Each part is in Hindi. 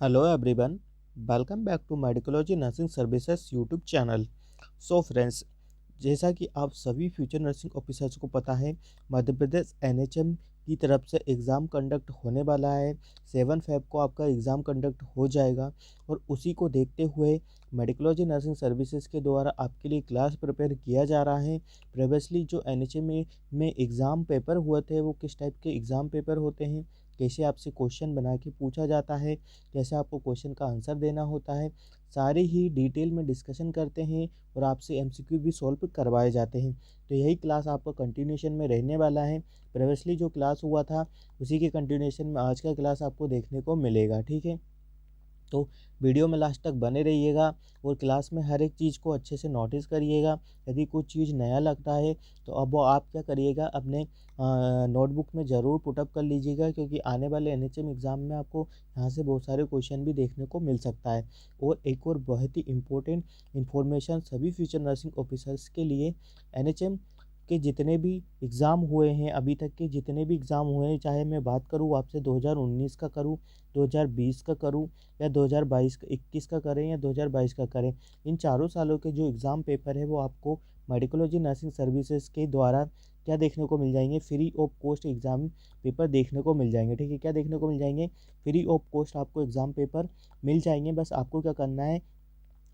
Hello everyone, welcome back to Medicology Nursing Services YouTube channel. So friends, जैसा कि आप सभी फ्यूचर नर्सिंग ऑफिसर्स को पता है, मध्य प्रदेश एनएचएम की तरफ से एग्ज़ाम कंडक्ट होने वाला है। 7 फेब को आपका एग्ज़ाम कंडक्ट हो जाएगा और उसी को देखते हुए मेडिकोलॉजी नर्सिंग सर्विसेज के द्वारा आपके लिए क्लास प्रिपेयर किया जा रहा है। प्रीवियसली जो एनएचएम में एग्ज़ाम पेपर हुए थे वो किस टाइप के एग्ज़ाम पेपर होते हैं, कैसे आपसे क्वेश्चन बना के पूछा जाता है, कैसे आपको क्वेश्चन का आंसर देना होता है, सारे ही डिटेल में डिस्कशन करते हैं और आपसे एमसीक्यू भी सॉल्व करवाए जाते हैं। तो यही क्लास आपका कंटिन्यूशन में रहने वाला है। प्रीवियसली जो क्लास हुआ था उसी के कंटिन्यूशन में आज का क्लास आपको देखने को मिलेगा। ठीक है, तो वीडियो में लास्ट तक बने रहिएगा और क्लास में हर एक चीज़ को अच्छे से नोटिस करिएगा। यदि कुछ चीज़ नया लगता है तो अब वो आप क्या करिएगा, अपने नोटबुक में ज़रूर पुटअप कर लीजिएगा, क्योंकि आने वाले एनएचएम एग्ज़ाम में आपको यहाँ से बहुत सारे क्वेश्चन भी देखने को मिल सकता है। और एक और बहुत ही इम्पोर्टेंट इन्फॉर्मेशन सभी फ्यूचर नर्सिंग ऑफिसर्स के लिए, एनएचएम के जितने भी एग्ज़ाम हुए हैं, अभी तक के जितने भी एग्ज़ाम हुए हैं, चाहे मैं बात करूँ आपसे 2019 का करूँ, 2020 का करूँ या 2022 का 21 का करें या 2022 का करें, इन चारों सालों के जो एग्ज़ाम पेपर है वो आपको मेडिकोलॉजी नर्सिंग सर्विसेज के द्वारा क्या देखने को मिल जाएंगे, free of cost exam paper देखने को मिल जाएंगे। ठीक है, क्या देखने को मिल जाएंगे, फ्री ऑफ कॉस्ट आपको एग्ज़ाम पेपर मिल जाएंगे। बस आपको क्या करना है,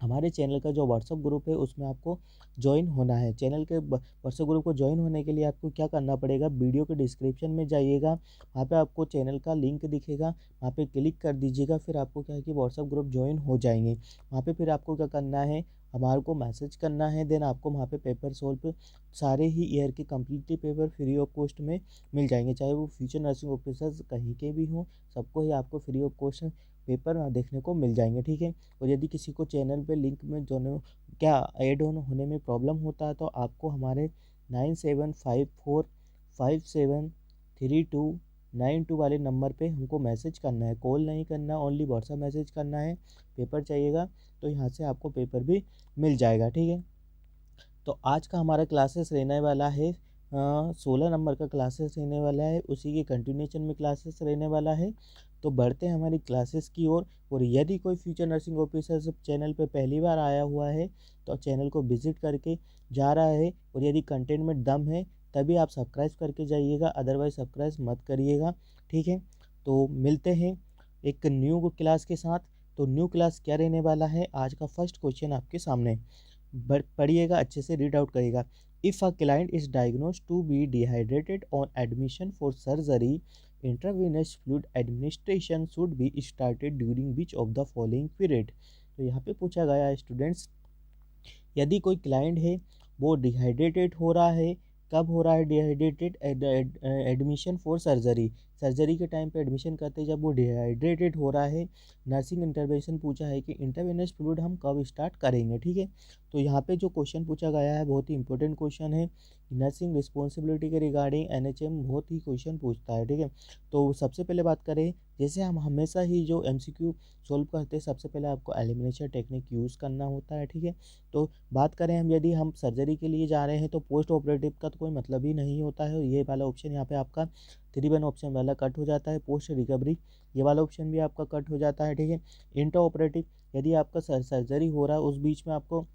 हमारे चैनल का जो व्हाट्सअप ग्रुप है उसमें आपको ज्वाइन होना है। चैनल के व्हाट्सअप ग्रुप को ज्वाइन होने के लिए आपको क्या करना पड़ेगा, वीडियो के डिस्क्रिप्शन में जाइएगा, वहाँ पे आपको चैनल का लिंक दिखेगा, वहाँ पे क्लिक कर दीजिएगा। फिर आपको क्या है कि व्हाट्सअप ग्रुप ज्वाइन हो जाएंगे। वहाँ पे फिर आपको क्या करना है, हमारे को मैसेज करना है, देन आपको वहाँ पे पेपर सॉल्व सारे ही ईयर के completely paper free of cost में मिल जाएंगे। चाहे वो फ्यूचर नर्सिंग ऑफिसर्स कहीं के भी हों, सबको ही आपको फ्री ऑफ कॉस्ट पेपर देखने को मिल जाएंगे। ठीक है, और यदि किसी को चैनल पे लिंक में जो क्या ऐड ऑन होने में प्रॉब्लम होता है तो आपको हमारे 9754573292 वाले नंबर पे हमको मैसेज करना है, कॉल नहीं करना, ओनली व्हाट्सअप मैसेज करना है। पेपर चाहिएगा तो यहाँ से आपको पेपर भी मिल जाएगा। ठीक है, तो आज का हमारा क्लासेस रहने वाला है 16 नंबर का क्लासेस रहने वाला है, उसी के कंटिन्यूशन में क्लासेस रहने वाला है। तो बढ़ते हैं हमारी क्लासेस की ओर। और यदि कोई फ्यूचर नर्सिंग ऑफिसर सब चैनल पे पहली बार आया हुआ है तो चैनल को विजिट करके जा रहा है, और यदि कंटेंट में दम है तभी आप सब्सक्राइब करके जाइएगा, अदरवाइज सब्सक्राइब मत करिएगा। ठीक है, तो मिलते हैं एक न्यू क्लास के साथ। तो न्यू क्लास क्या रहने वाला है, आज का फर्स्ट क्वेश्चन आपके सामने पढ़िएगा, अच्छे से रीड आउट करिएगा। If a client is diagnose to be dehydrated on admission for surgery, intravenous fluid administration should be started during which of the following period. तो यहाँ पे पूछा गया है स्टूडेंट्स, यदि कोई क्लाइंट है वो डिहाइड्रेटेड हो रहा है, कब हो रहा है dehydrated, admission for surgery, surgery के टाइम पे एडमिशन करते जब वो डिहाइड्रेटेड हो रहा है। नर्सिंग इंटरवेंशन पूछा है कि इंटरवेनस फ्लूइड हम कब स्टार्ट करेंगे। ठीक है, तो यहाँ पे जो क्वेश्चन पूछा गया है बहुत ही इंपॉर्टेंट क्वेश्चन है। नर्सिंग रिस्पॉन्सिबिलिटी के रिगार्डिंग एनएचएम बहुत ही क्वेश्चन पूछता है। ठीक है, तो सबसे पहले बात करें, जैसे हम हमेशा ही जो एमसीक्यू सॉल्व करते हैं सबसे पहले आपको एलिमिनेशन टेक्निक यूज़ करना होता है। ठीक है, तो बात करें हम, यदि हम सर्जरी के लिए जा रहे हैं तो पोस्ट ऑपरेटिव का तो कोई मतलब ही नहीं होता है। ये वाला ऑप्शन यहाँ पे आपका 3-1 ऑप्शन वाला कट हो जाता है। पोस्ट रिकवरी ये वाला ऑप्शन भी आपका कट हो जाता है। ठीक है, इंटर ऑपरेटिव, यदि आपका सर्जरी हो रहा है उस बीच में आपको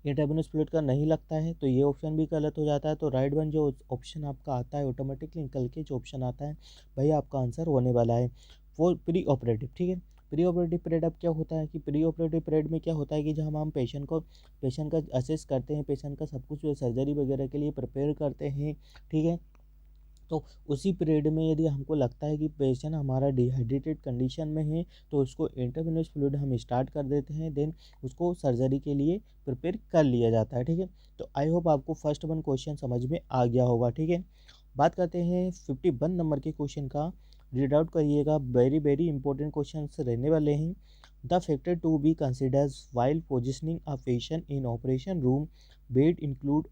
इंट्रावेनस फ्लूइड का नहीं लगता है तो ये ऑप्शन भी गलत हो जाता है। तो राइट वन जो ऑप्शन आपका आता है ऑटोमेटिकली निकल के जो ऑप्शन आता है वही आपका आंसर होने वाला है, वो प्री ऑपरेटिव। ठीक है, प्री ऑपरेटिव पीरियड अब क्या होता है कि प्री ऑपरेटिव पीरियड में क्या होता है कि जब हम पेशेंट का असेस करते हैं, पेशेंट का सब कुछ सर्जरी वगैरह के लिए प्रिपेयर करते हैं। ठीक है, तो उसी पीरियड में यदि हमको लगता है कि पेशेंट हमारा डिहाइड्रेटेड कंडीशन में है तो उसको इंट्रावेनस फ्लूइड हम स्टार्ट कर देते हैं, देन उसको सर्जरी के लिए प्रिपेयर कर लिया जाता है। ठीक है, तो आई होप आपको फर्स्ट वन क्वेश्चन समझ में आ गया होगा। ठीक है, बात करते हैं 51 नंबर के क्वेश्चन का, रीड आउट करिएगा, वेरी वेरी इंपॉर्टेंट क्वेश्चन रहने वाले हैं। The factor to be considers while positioning a patient in operation room bed include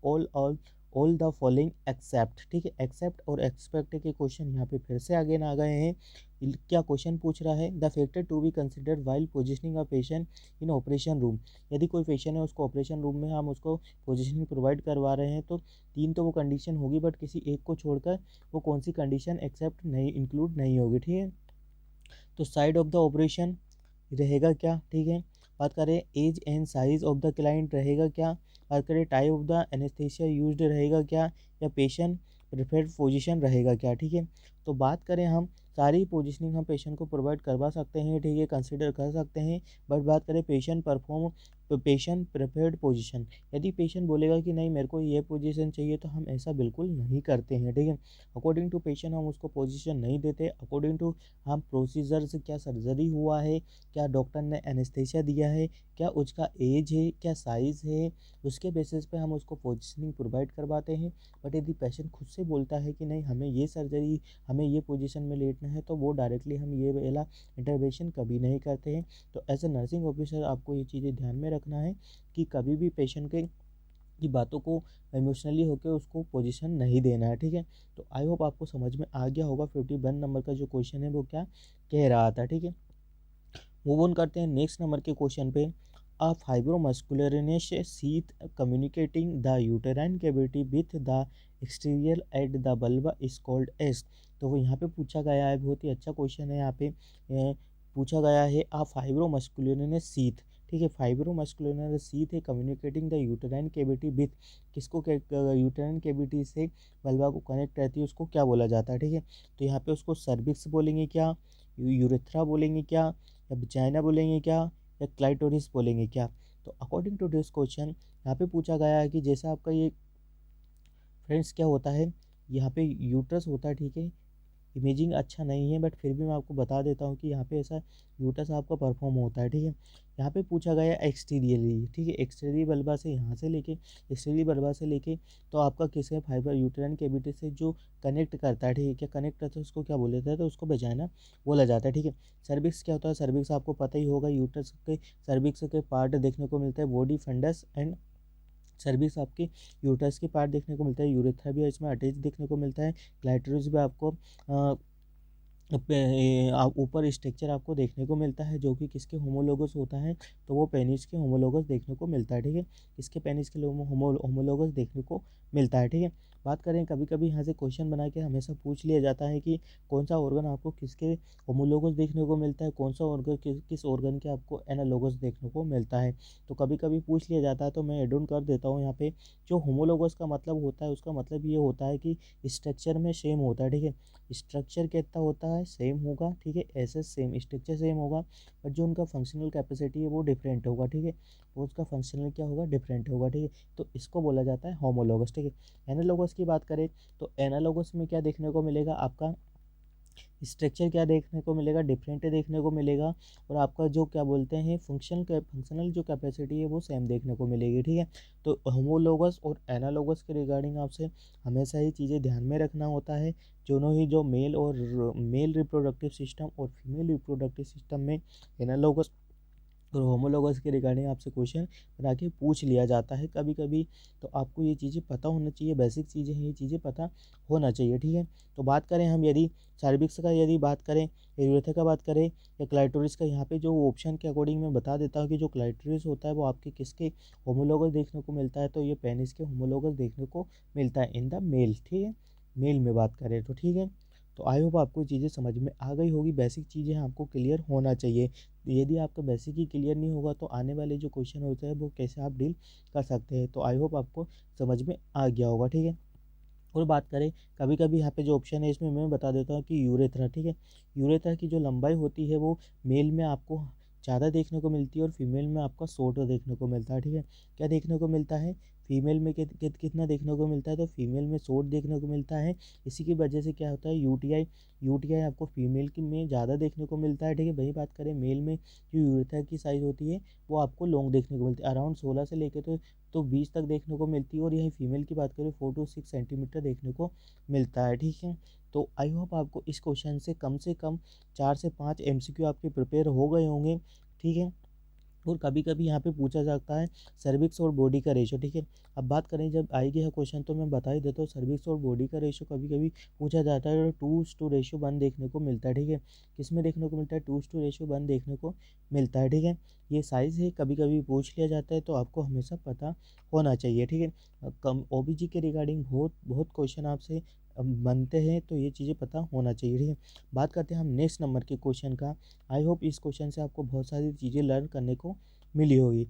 all the following except. ठीक है, एक्सेप्ट और एक्सपेक्ट के क्वेश्चन यहाँ पे फिर से आगे ना आ गए हैं। क्या क्वेश्चन पूछ रहा है, the factor to be considered while positioning a patient in operation room. यदि कोई पेशेंट है उसको ऑपरेशन रूम में हम उसको पोजिशनिंग प्रोवाइड करवा रहे हैं तो तीन तो वो कंडीशन होगी, बट किसी एक को छोड़कर वो कौन सी कंडीशन एक्सेप्ट नहीं इंक्लूड नहीं होगी। ठीक है, तो साइड ऑफ द ऑपरेशन रहेगा क्या, ठीक है। बात करें age and size of the client रहेगा क्या, बात करें type of the anaesthesia used रहेगा क्या, या पेशेंट प्रेफर्ड पोजीशन रहेगा क्या, ठीक है। तो बात करें हम सारी पोजीशनिंग हम पेशेंट को प्रोवाइड करवा सकते हैं, ठीक है, कंसीडर कर सकते हैं। बट बात करें पेशेंट प्रेफर्ड पोजीशन, यदि पेशेंट बोलेगा कि नहीं मेरे को ये पोजीशन चाहिए तो हम ऐसा बिल्कुल नहीं करते हैं, ठीक है। अकॉर्डिंग टू पेशेंट हम उसको पोजीशन नहीं देते, अकॉर्डिंग टू हम प्रोसीजर्स, क्या सर्जरी हुआ है, क्या डॉक्टर ने एनेस्थीसिया दिया है, क्या उसका एज है, क्या साइज़ है, उसके बेसिस पे हम उसको पोजीशनिंग प्रोवाइड करवाते हैं। बट यदि पेशेंट खुद से बोलता है कि नहीं हमें ये सर्जरी, हमें ये पोजीशन में लेटना है, तो वो डायरेक्टली हम ये वाला इंटरवेंशन कभी नहीं करते हैं। तो एज ए नर्सिंग ऑफिसर आपको ये चीज़ें ध्यान में रखना है कि कभी भी पेशेंट के की बातों को इमोशनली होकर उसको पोजीशन नहीं देना है, ठीक है। तो आई होप आपको समझ में आ गया होगा 51 नंबर का जो क्वेश्चन है वो क्या कह रहा था, ठीक है। मूव ऑन करते हैं नेक्स्ट नंबर के क्वेश्चन पे। A fibromuscular sheath communicating the uterine cavity with the exterior at the bulb is called as. तो वो यहाँ पे पूछा गया है, बहुत ही अच्छा क्वेश्चन है। यहाँ पे पूछा गया है अ फाइब्रोमस्कुलरनेस सीथ, ठीक है। फाइब्रोमस्कुलर सीथ है communicating the uterine cavity with, किसको यूटेराइन कैविटी से बल्बा को कनेक्ट रहती है उसको क्या बोला जाता है, ठीक है। तो यहाँ पे उसको सर्विक्स बोलेंगे क्या, यूरेथ्रा बोलेंगे क्या, या वजाइना बोलेंगे क्या, या क्लाइटोरिस बोलेंगे क्या। तो अकॉर्डिंग टू दिस क्वेश्चन यहाँ पे पूछा गया है कि जैसा आपका ये फ्रेंड्स क्या होता है, यहाँ पे यूट्रस होता है, ठीक है। इमेजिंग अच्छा नहीं है बट फिर भी मैं आपको बता देता हूँ कि यहाँ पे ऐसा यूट्रस आपका परफॉर्म होता है, ठीक है। यहाँ पे पूछा गया एक्सटीरियरली, ठीक है, एक्सटीरियर बल्बा से यहाँ से लेके एक्सटीरियर बल्बा से लेके तो आपका किसे फाइबर यूटेराइन कैविटी से जो कनेक्ट करता है, ठीक है, क्या कनेक्ट करता है उसको क्या बोला जाता है, तो उसको वजाइना बोला जाता है, ठीक है। सर्विक्स क्या होता है, सर्विक्स आपको पता ही होगा, यूट्रस के सर्विक्स के पार्ट देखने को मिलता है, बॉडी फंडस एंड सर्विक्स आपके यूट्रस के पार्ट देखने को मिलता है, यूरेथ्रा भी इसमें अटैच देखने को मिलता है, क्लाइटोरिस भी आपको ऊपर स्ट्रक्चर आपको देखने को मिलता है जो कि किसके होमोलोगस होता है, तो वो पेनिस के होमोलोगस देखने को मिलता है, ठीक है। किसके पेनिस के होमोलोगस देखने को मिलता है, ठीक है। बात करें कभी कभी यहाँ से क्वेश्चन बना के हमेशा पूछ लिया जाता है कि कौन सा ऑर्गन आपको किसके होमोलोगस देखने को मिलता है, कौन सा ऑर्गन किस ऑर्गन के आपको एनालोगस देखने को मिलता है। तो कभी कभी पूछ लिया जाता है तो मैं एड ऑन कर देता हूँ यहाँ पे। जो होमोलोगस का मतलब होता है उसका मतलब ये होता है कि स्ट्रक्चर में सेम होता है, ठीक है। स्ट्रक्चर कितना होता है सेम होगा, ठीक है, ऐसे सेम स्ट्रक्चर सेम होगा, बट जो उनका फंक्शनल कैपेसिटी है वो डिफरेंट होगा, ठीक है। वो उसका फंक्शनल क्या होगा, डिफरेंट होगा, ठीक है। तो इसको बोला जाता है होमोलोगस, ठीक है। एनालोगस की बात करें तो एनालोगस में क्या देखने को मिलेगा, आपका स्ट्रक्चर क्या देखने को मिलेगा, डिफरेंट देखने को मिलेगा, और आपका जो क्या बोलते हैं फंक्शनल जो कैपेसिटी है वो सेम देखने को मिलेगी, ठीक है। तो होमोलोगस और एनालोगस के रिगार्डिंग आपसे हमेशा ही चीज़ें ध्यान में रखना होता है। दोनों ही जो मेल रिप्रोडक्टिव सिस्टम और फीमेल रिप्रोडक्टिव सिस्टम में एनालोगस और होमोलोगस के रिगार्डिंग आपसे क्वेश्चन बना के पूछ लिया जाता है कभी कभी। तो आपको ये चीज़ें पता होना चाहिए, बेसिक चीज़ें हैं, ये चीज़ें पता होना चाहिए, ठीक है। तो बात करें हम यदि सर्विक्स का यदि बात करें, यूरेथ्रा का बात करें, या क्लाइटोरिस का, यहाँ पे जो ऑप्शन के अकॉर्डिंग मैं बता देता हूँ कि जो क्लाइटोरिस होता है वो आपके किसके होमोलोगस देखने को मिलता है, तो ये पेनिस के होमोलोगस देखने को मिलता है इन द मेल, ठीक है। मेल में बात करें तो, ठीक है। तो आई होप आपको चीज़ें समझ में आ गई होगी, बेसिक चीज़ें आपको क्लियर होना चाहिए। यदि आपका बेसिक ही क्लियर नहीं होगा तो आने वाले जो क्वेश्चन होते हैं वो कैसे आप डील कर सकते हैं। तो आई होप आपको समझ में आ गया होगा, ठीक है। और बात करें कभी कभी यहाँ पे जो ऑप्शन है इसमें मैं बता देता हूँ कि यूरेथ्रा, ठीक है। यूरेथ्रा की जो लंबाई होती है वो मेल में आपको ज़्यादा देखने को मिलती है और फीमेल में आपका शॉर्ट देखने को मिलता है, ठीक है। क्या देखने को मिलता है, फीमेल में कितना देखने को मिलता है, तो फीमेल में शॉर्ट देखने को मिलता है। इसी की वजह से क्या होता है, यूटीआई आपको फीमेल की में ज़्यादा देखने को मिलता है, ठीक है। वही बात करें मेल में जो यूरेथ्रा की साइज़ होती है वो आपको लॉन्ग देखने को मिलती है, अराउंड 16 से लेकर तो 20 तक देखने को मिलती है। और यही फीमेल की बात करें 4 to 6 सेंटीमीटर देखने को मिलता है, ठीक है। तो आई होप आपको इस क्वेश्चन से कम 4 से 5 एमसीक्यू आपके प्रिपेयर हो गए होंगे, ठीक है। और कभी कभी यहाँ पे पूछा जाता है सर्विक्स और बॉडी का रेशो, ठीक है। अब बात करें जब आएगी है क्वेश्चन तो मैं बता ही देता हूँ, सर्विक्स और बॉडी का रेशो कभी कभी पूछा जाता है, 2:1 देखने को मिलता है, ठीक है। किस में देखने को मिलता है, 2:1 देखने को मिलता है, ठीक है। ये साइज़ है, कभी कभी पूछ लिया जाता है तो आपको हमेशा पता होना चाहिए, ठीक है। कम ओबीजी के रिगार्डिंग बहुत बहुत क्वेश्चन आपसे बनते हैं, तो ये चीज़ें पता होना चाहिए, ठीक है। बात करते हैं हम नेक्स्ट नंबर के क्वेश्चन का। आई होप इस क्वेश्चन से आपको बहुत सारी चीज़ें लर्न करने को मिली होगी।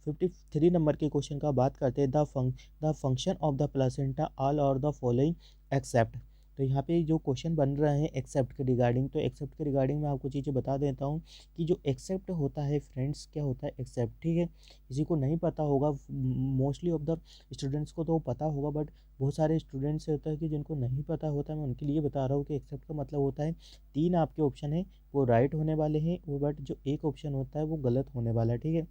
53 नंबर के क्वेश्चन का बात करते हैं, the function of the placenta all और द फॉलोइंग एक्सेप्ट। तो यहाँ पे जो क्वेश्चन बन रहे हैं एक्सेप्ट के रिगार्डिंग, तो एक्सेप्ट के रिगार्डिंग मैं आपको चीज़ें बता देता हूँ कि जो एक्सेप्ट होता है फ्रेंड्स, क्या होता है एक्सेप्ट, ठीक है। किसी को नहीं पता होगा, मोस्टली ऑफ द स्टूडेंट्स को तो पता होगा, बट बहुत सारे स्टूडेंट्स होता है कि जिनको नहीं पता होता, मैं उनके लिए बता रहा हूँ कि एक्सेप्ट का मतलब होता है 3 आपके ऑप्शन है वो राइट होने वाले हैं, वो बट जो एक ऑप्शन होता है वो गलत होने वाला है, ठीक है।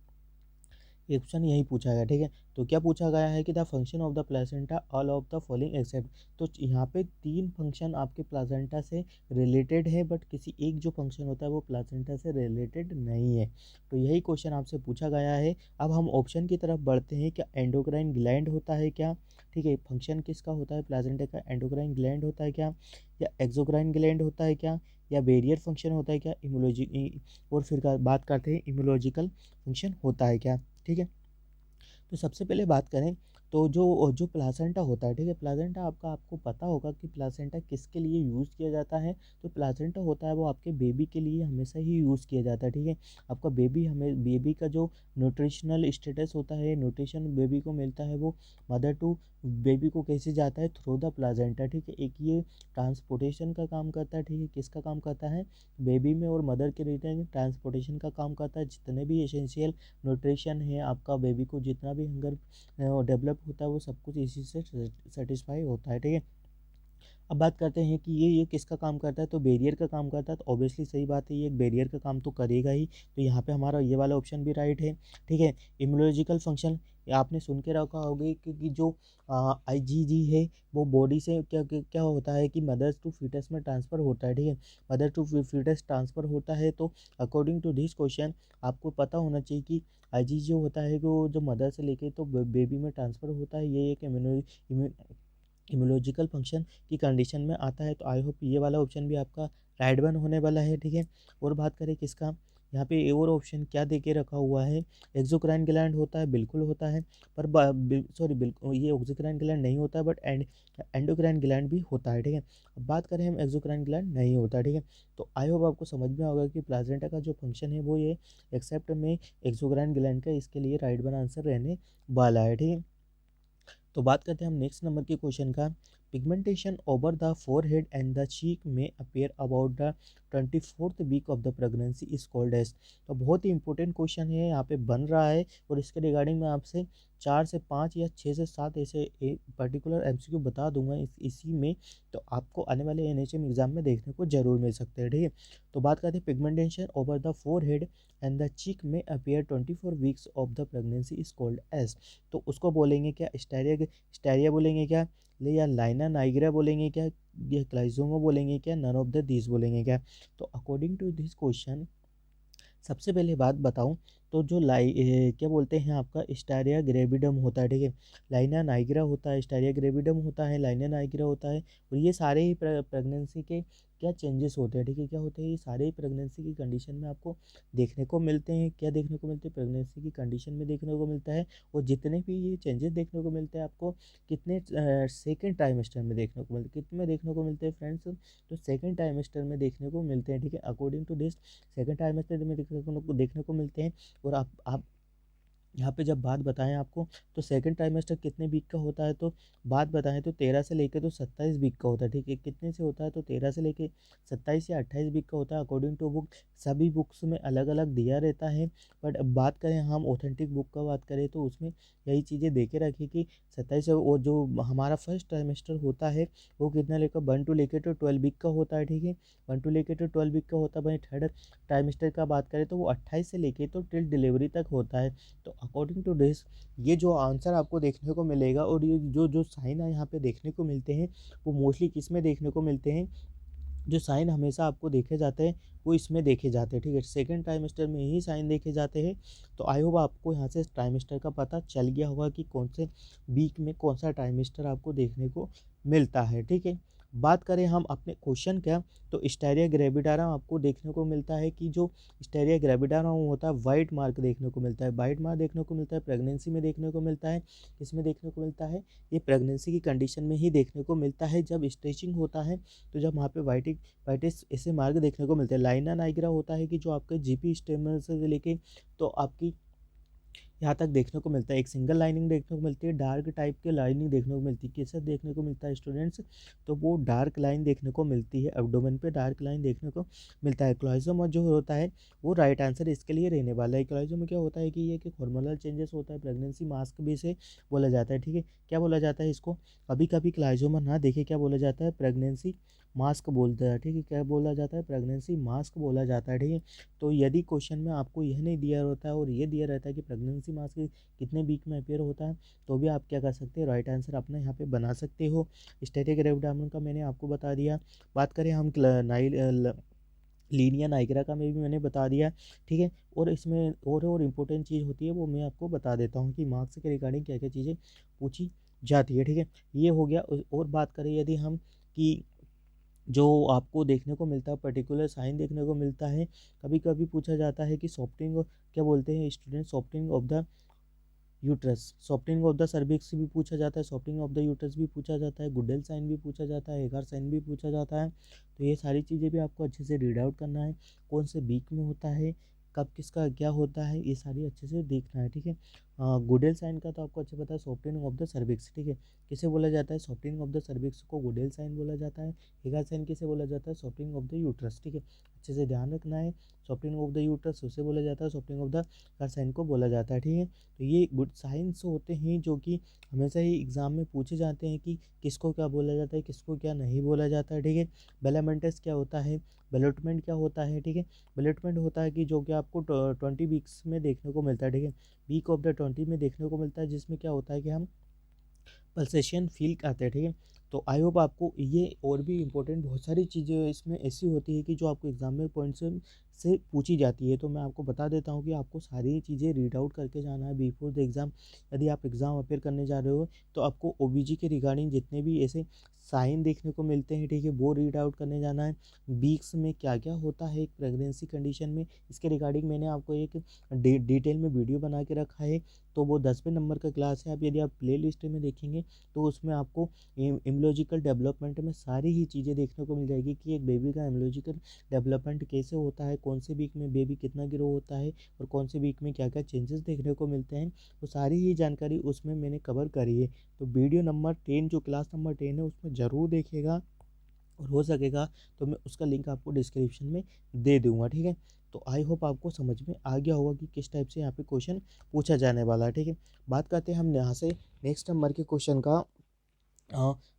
ऑप्शन यही पूछा गया, ठीक है। तो क्या पूछा गया है कि the function of the placenta all of the following except. तो यहाँ पे 3 फंक्शन आपके प्लेसेंटा से रिलेटेड है, बट किसी एक जो फंक्शन होता है वो प्लेसेंटा से रिलेटेड नहीं है। तो यही क्वेश्चन आपसे पूछा गया है। अब हम ऑप्शन की तरफ बढ़ते हैं। क्या एंडोक्राइन ग्लैंड होता है क्या, ठीक है। फंक्शन किसका होता है प्लेसेंटा का, एंडोक्राइन ग्लैंड होता है क्या, या एक्सोक्राइन ग्लैंड होता है क्या, या बैरियर फंक्शन होता है क्या, इम्यूलॉजी, और फिर बात करते हैं इम्यूलॉजिकल फंक्शन होता है क्या, ठीक है। तो सबसे पहले बात करें तो जो जो प्लासेंटा होता है, ठीक है। प्लासेंटा आपको पता होगा कि प्लासेंटा किसके लिए यूज़ किया जाता है। तो प्लासेंटा होता है वो आपके बेबी के लिए हमेशा ही यूज़ किया जाता है, ठीक है। आपका बेबी का जो न्यूट्रिशनल स्टेटस होता है, न्यूट्रिशन बेबी को मिलता है वो मदर टू बेबी को कैसे जाता है, थ्रू द प्लासेंटा, ठीक है। एक ये ट्रांसपोर्टेशन का काम करता है, ठीक है। किसका काम करता है, बेबी में और मदर के रिलेटेड ट्रांसपोर्टेशन का काम करता है। जितने भी एसेंशियल न्यूट्रिशन है आपका बेबी को, जितना भी हंगर डेवलप होता है, वो सब कुछ इसी से सेटिस्फाई होता है, ठीक है। अब बात करते हैं कि ये किसका काम करता है, तो बैरियर का काम करता है। तो ऑब्वियसली सही बात है, ये एक बैरियर का काम तो करेगा ही। तो यहाँ पे हमारा ये वाला ऑप्शन भी राइट है, ठीक है। इम्यूनोलॉजिकल फंक्शन आपने सुन के रखा होगा कि जो आईजीजी है वो बॉडी से क्या क्या क्या होता है कि मदर्स टू फीटस में ट्रांसफ़र होता है, ठीक है। मदर टू फीटस ट्रांसफ़र होता है। तो अकॉर्डिंग टू दिस क्वेश्चन आपको पता होना चाहिए कि आईजीजी जो होता है वो जो मदर से लेके तो बेबी में ट्रांसफ़र होता है, ये एक इम्यूनोलॉजिकल फंक्शन की कंडीशन में आता है। तो आई होप ये वाला ऑप्शन भी आपका राइट वन होने वाला है, ठीक है। और बात करें किसका, यहाँ पे और ऑप्शन क्या दे के रखा हुआ है, एक्सोक्राइन ग्लैंड होता है, बिल्कुल होता है। पर सॉरी बिल्कुल ये एक्सोक्राइन ग्लैंड नहीं होता है, बट एंडोक्राइन ग्लैंड भी होता है, ठीक है। अब बात करें हम एक्सोक्राइन ग्लैंड नहीं होता, ठीक है। तो आई होप आपको समझ में होगा कि प्लासेंटा का जो फंक्शन है वो ये एक्सेप्ट में एक्सोक्राइन ग्लैंड का, इसके लिए राइट वन आंसर रहने वाला है, ठीक है। तो बात करते हैं हम नेक्स्ट नंबर के क्वेश्चन का। Pigmentation over the forehead and the cheek may appear about the 24th week of the pregnancy is called as. तो बहुत ही इंपॉर्टेंट क्वेश्चन है, यहाँ पे बन रहा है, और इसके रिगार्डिंग मैं आपसे 4 से 5 या 6 से 7 ऐसे पर्टिकुलर एमसीक्यू बता दूंगा इसी में। तो आपको आने वाले एनएचएम एग्जाम में देखने को जरूर मिल सकते हैं, ठीक है। तो बात करते हैं pigmentation over the forehead and the cheek may appear 24 weeks of the pregnancy is called as. तो उसको बोलेंगे क्या, स्टेरिया बोलेंगे क्या, या लाइना नाइग्रा बोलेंगे क्या, या क्लाइजोमा बोलेंगे क्या, नन ऑफ द दीज बोलेंगे क्या। तो अकॉर्डिंग टू दिस क्वेश्चन सबसे पहले बात बताऊं तो जो क्या बोलते हैं आपका स्टारिया ग्रेविडम होता है, ठीक है। लाइना नाइग्रा होता है, स्टारिया ग्रेविडम होता है, लाइना नाइग्रा होता है। और ये सारे ही प्रेगनेंसी के क्या चेंजेस होते हैं, ठीक है। क्या होते हैं, ये सारे ही प्रेगनेंसी की कंडीशन में आपको देखने को मिलते हैं। क्या देखने को मिलते हैं, प्रेगनेंसी की कंडीशन में देखने को मिलता है। और जितने भी ये चेंजेस देखने को मिलते हैं आपको कितने सेकेंड ट्राइमेस्टर में देखने को मिलते हैं, कितने में देखने को मिलते हैं फ्रेंड्स, तो सेकेंड ट्राइमेस्टर में देखने को मिलते हैं, ठीक है। According to this second trimester में देखने को मिलते हैं। और आप यहाँ पे जब बात बताएं आपको, तो सेकंड ट्राइमेस्टर कितने वीक का होता है, तो बात बताएं तो 13 से लेकर तो 27 वीक का होता है, ठीक है। कितने से होता है, तो 13 से लेकर 27 या 28 वीक का होता है। अकॉर्डिंग टू बुक सभी बुक्स में अलग अलग दिया रहता है, बट अब बात करें हम ऑथेंटिक बुक का बात करें तो उसमें यही चीज़ें दे के रखी कि 27 और जो हमारा फर्स्ट ट्राइमेस्टर होता है वो कितना लेकर 1 to लेकर तो 12 वीक का होता है, ठीक है। 1 to लेकर तो 12 वीक का होता है। वहीं थर्ड ट्राइमेस्टर का बात करें तो वो 28 से लेके तो टिल डिलीवरी तक होता है। तो अकॉर्डिंग टू दिस ये जो आंसर आपको देखने को मिलेगा, और ये जो जो साइन यहाँ पे देखने को मिलते हैं वो मोस्टली किस में देखने को मिलते हैं, जो साइन हमेशा आपको देखे जाते हैं वो इसमें देखे जाते हैं, ठीक है। सेकंड ट्राइमेस्टर में ही साइन देखे जाते हैं। तो आई होप आपको यहाँ से ट्राइमेस्टर का पता चल गया होगा कि कौन से वीक में कौन सा ट्राइमेस्टर आपको देखने को मिलता है, ठीक है। बात करें हम अपने क्वेश्चन क्या, तो स्टेरिया ग्रेविडारम आपको देखने को मिलता है कि जो स्टेरिया ग्रेविडारम होता है वाइट मार्क देखने को मिलता है, वाइट मार्क देखने को मिलता है प्रेगनेंसी में देखने को मिलता है। किसमें देखने को मिलता है, ये प्रेगनेंसी की कंडीशन में ही देखने को मिलता है। जब स्ट्रेचिंग होता है तो जब वहाँ पे वाइटिस ऐसे मार्क देखने को मिलते हैं। लाइना नाइग्रा होता है कि जो आपके जीपी स्टेमर से लेके तो आपकी यहाँ तक देखने को मिलता है, एक सिंगल लाइनिंग देखने को मिलती है, डार्क टाइप की लाइनिंग देखने को मिलती है। कैसे देखने को मिलता है स्टूडेंट्स, तो वो डार्क लाइन देखने को मिलती है, एब्डोमेन पे डार्क लाइन देखने को मिलता है। क्लोइजोम जो होता है वो राइट आंसर इसके लिए रहने वाला है। क्लोइजोम में क्या होता है कि ये कि हार्मोनल चेंजेस होता है, प्रेगनेंसी मास्क भी से बोला जाता है, ठीक है। क्या बोला जाता है इसको, कभी कभी क्लाइजोमा ना देखे क्या बोला जाता है, प्रेगनेंसी मास्क बोलता है, ठीक है। क्या बोला जाता है, प्रेगनेंसी मास्क बोला जाता है, ठीक है। तो यदि क्वेश्चन में आपको यह नहीं दिया होता है और ये दिया रहता है कि प्रेगनेंसी मास्क कितने वीक में अपेयर होता है, तो भी आप क्या कर सकते हैं, राइट आंसर अपना यहाँ पे बना सकते हो। स्टेरिक ग्रेविडामन का मैंने आपको बता दिया। बात करें हम लीनिया नाइग्रा का में भी मैंने बता दिया, ठीक है। और इसमें और इम्पोर्टेंट चीज़ होती है वो मैं आपको बता देता हूँ कि मार्क्स के रिगार्डिंग क्या क्या चीज़ें पूछी जाती है, ठीक है। ये हो गया। और बात करें यदि हम कि जो आपको देखने को मिलता है पर्टिकुलर साइन देखने को मिलता है, कभी कभी पूछा जाता है कि सॉफ्टनिंग क्या बोलते हैं student, softening of the uterus, softening of the cervix भी पूछा जाता है, सॉफ्टनिंग ऑफ द यूट्रस भी पूछा जाता है, गुडेल साइन भी पूछा जाता है, हेगार साइन भी पूछा जाता है। तो ये सारी चीज़ें भी आपको अच्छे से रीड आउट करना है, कौन से वीक में होता है, कब किसका क्या होता है, ये सारी अच्छे से देखना है, ठीक है। गुडेल साइन का तो आपको अच्छे पता है, सॉफ्टनिंग ऑफ द सर्विक्स, ठीक है। किसे बोला जाता है, सॉफ्टनिंग ऑफ द सर्विक्स को गुडेल साइन बोला जाता है। हेगार साइन किसे बोला जाता है, सॉफ्टनिंग ऑफ द यूट्रस, ठीक है। अच्छे से ध्यान रखना है, सॉफ्टनिंग ऑफ द यूट्रस उसे बोला जाता है, सॉफ्टनिंग ऑफ द हेगार साइन को बोला जाता है, ठीक है। तो ये गुड साइंस होते हैं जो कि हमेशा ही एग्ज़ाम में पूछे जाते हैं कि किसको क्या बोला जाता है, किसको क्या नहीं बोला जाता है, ठीक है। बेलामेंटस क्या होता है, बेलोटमेंट क्या होता है, ठीक है। बेलोटमेंट होता है कि जो कि आपको 20 वीक्स में देखने को मिलता है, ठीक है। वीक ऑफ द 20 में देखने को मिलता है, जिसमें क्या होता है कि हम पल्सेशन फील करते हैं, ठीक है। तो आई होप आपको ये और भी इम्पोर्टेंट बहुत सारी चीज़ें इसमें ऐसी होती है कि जो आपको एग्जाम में पॉइंट से पूछी जाती है। तो मैं आपको बता देता हूँ कि आपको सारी चीज़ें रीड आउट करके जाना है बिफोर द एग्ज़ाम। यदि आप एग्ज़ाम अपेयर करने जा रहे हो तो आपको ओबीजी के रिगार्डिंग जितने भी ऐसे साइन देखने को मिलते हैं, ठीक है, वो रीड आउट करने जाना है। वीक्स में क्या क्या होता है एक प्रेगनेंसी कंडीशन में, इसके रिगार्डिंग मैंने आपको एक डिटेल में वीडियो बना के रखा है। तो वो 10वें नंबर का क्लास है। अब यदि आप प्ले लिस्ट में देखेंगे तो उसमें आपको इम्यूलॉजिकल डेवलपमेंट में सारी ही चीज़ें देखने को मिल जाएगी कि एक बेबी का इम्यूलॉजिकल डेवलपमेंट कैसे होता है, कौन से वीक में बेबी कितना ग्रो होता है और कौन से वीक में क्या क्या चेंजेस देखने को मिलते हैं, वो सारी ही जानकारी उसमें मैंने कवर करी है। तो वीडियो नंबर 10 जो क्लास नंबर 10 है उसमें ज़रूर देखिएगा, और हो सकेगा तो मैं उसका लिंक आपको डिस्क्रिप्शन में दे दूंगा, ठीक है। तो आई होप आपको समझ में आ गया होगा कि किस टाइप से यहाँ पे क्वेश्चन पूछा जाने वाला है, ठीक है। बात करते हैं हम यहाँ से नेक्स्ट नंबर के क्वेश्चन का।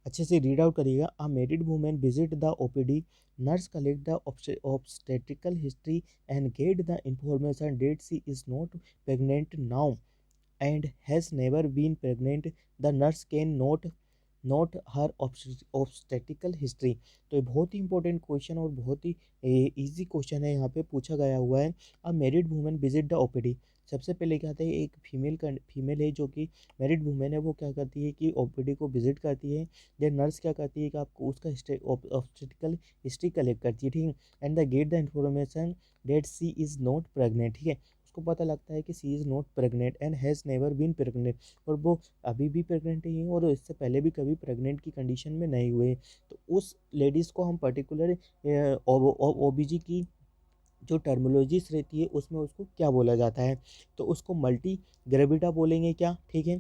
अच्छे से रीड आउट करिएगा। A married women visit the OPD, nurse collect the obstetrical history and get the information date she is not pregnant now and has never been pregnant, the nurse can not her obstetrical history। तो ये बहुत ही इंपॉर्टेंट क्वेश्चन और बहुत ही इजी क्वेश्चन है, यहाँ पे पूछा गया हुआ है। अ married women visit the OPD, सबसे पहले क्या आता है, एक फीमेल है जो कि मैरिड वुमेन है, वो क्या करती है कि ओपीडी को विजिट करती है। देन नर्स क्या करती है कि आपको उसका ऑब्स्टेट्रिकल हिस्ट्री कलेक्ट करती है, ठीक है। And the get the information that she is not pregnant, ठीक है। उसको पता लगता है कि she is not pregnant and has never been pregnant, और वो अभी भी प्रेग्नेंट ही है और इससे पहले भी कभी प्रेग्नेंट की कंडीशन में नहीं हुए। तो उस लेडीज़ को हम पर्टिकुलर ओबीजी की जो टर्मोलॉजीज रहती है उसमें उसको क्या बोला जाता है, तो उसको मल्टी ग्रेविडा बोलेंगे क्या, ठीक है।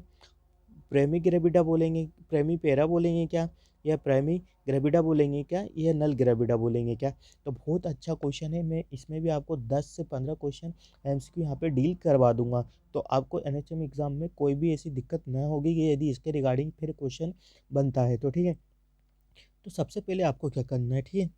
प्रेमी ग्रेविडा बोलेंगे, प्रेमी पेरा बोलेंगे क्या, या प्रेमी ग्रेविडा बोलेंगे क्या, या नल ग्रेविडा बोलेंगे क्या। तो बहुत अच्छा क्वेश्चन है, मैं इसमें भी आपको 10 से 15 क्वेश्चन एमसीक्यू यहाँ पे डील करवा दूंगा। तो आपको एनएचएम एग्जाम में कोई भी ऐसी दिक्कत न होगी कि यदि इसके रिगार्डिंग फिर क्वेश्चन बनता है तो, ठीक है। तो सबसे पहले आपको क्या करना है, ठीक है।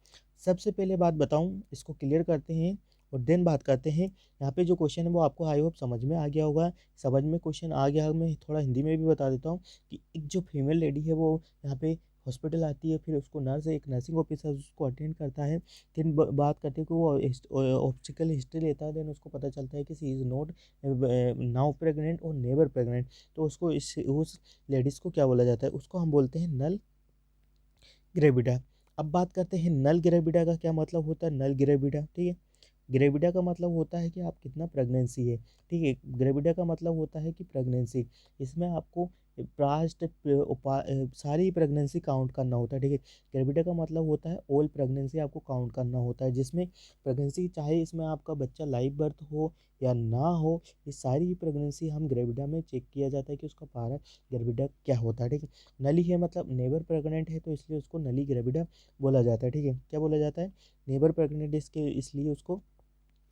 सबसे पहले बात बताऊं, इसको क्लियर करते हैं और देन बात करते हैं। यहाँ पे जो क्वेश्चन है वो आपको आई होप समझ में आ गया होगा। समझ में क्वेश्चन आ गया, मैं थोड़ा हिंदी में भी बता देता हूँ कि एक जो फीमेल लेडी है वो यहाँ पे हॉस्पिटल आती है, फिर उसको नर्स, एक नर्सिंग ऑफिसर उसको अटेंड करता है। फिर बात करते हैं कि वो ऑब्स्टिकल हिस्ट्री लेता है। देन उसको पता चलता है कि she is not now pregnant और नेवर प्रेग्नेंट। तो उसको उस लेडीज़ को क्या बोला जाता है, उसको हम बोलते हैं नल ग्रेविडा। अब बात करते हैं नल ग्रेविडा का क्या मतलब होता है। नल ग्रेविडा, ठीक है, ग्रेविडा का मतलब होता है कि आप कितना प्रेगनेंसी है, ठीक है। ग्रेविडा का मतलब होता है कि प्रेगनेंसी, इसमें आपको पास्ट सारी प्रेगनेंसी काउंट करना होता है, ठीक है। ग्रेविडा का मतलब होता है ऑल प्रेगनेंसी आपको काउंट करना होता है, जिसमें प्रेगनेंसी चाहे इसमें आपका बच्चा लाइव बर्थ हो या ना हो, ये सारी प्रेगनेंसी हम ग्रेविडा में चेक किया जाता है कि उसका पारा ग्रेविडा क्या होता है, ठीक है। नली है मतलब नेवर प्रेग्नेंट है, तो इसलिए उसको नली ग्रेविडा बोला जाता है, ठीक है। क्या बोला जाता है, नेवर प्रेग्नेंट, इसके इसलिए उसको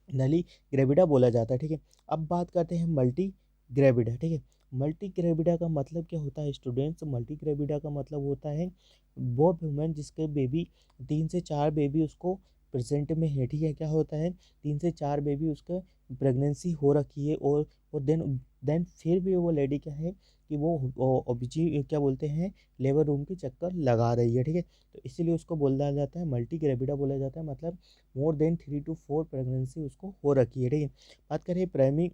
नली ग्रेविडा बोला जाता है, ठीक है। अब बात करते हैं मल्टी ग्रेविडा, ठीक है। मल्टी ग्रेविडा का मतलब क्या होता है स्टूडेंट्स। मल्टी ग्रेविडा का मतलब होता है वो वुमेन जिसके बेबी 3 से 4 बेबी उसको प्रेजेंट में है, ठीक है। क्या होता है 3 से 4 बेबी उसका प्रेगनेंसी हो रखी है, और देन फिर भी वो लेडी क्या है कि वो ओबीजी क्या बोलते हैं लेबर रूम के चक्कर लगा रही है, ठीक है। तो इसीलिए उसको बोला जाता है मल्टी ग्रेविडा बोला जाता है, मतलब मोर देन 3 to 4 प्रेगनेंसी उसको हो रखी है, ठीक है। बात करें प्राइमी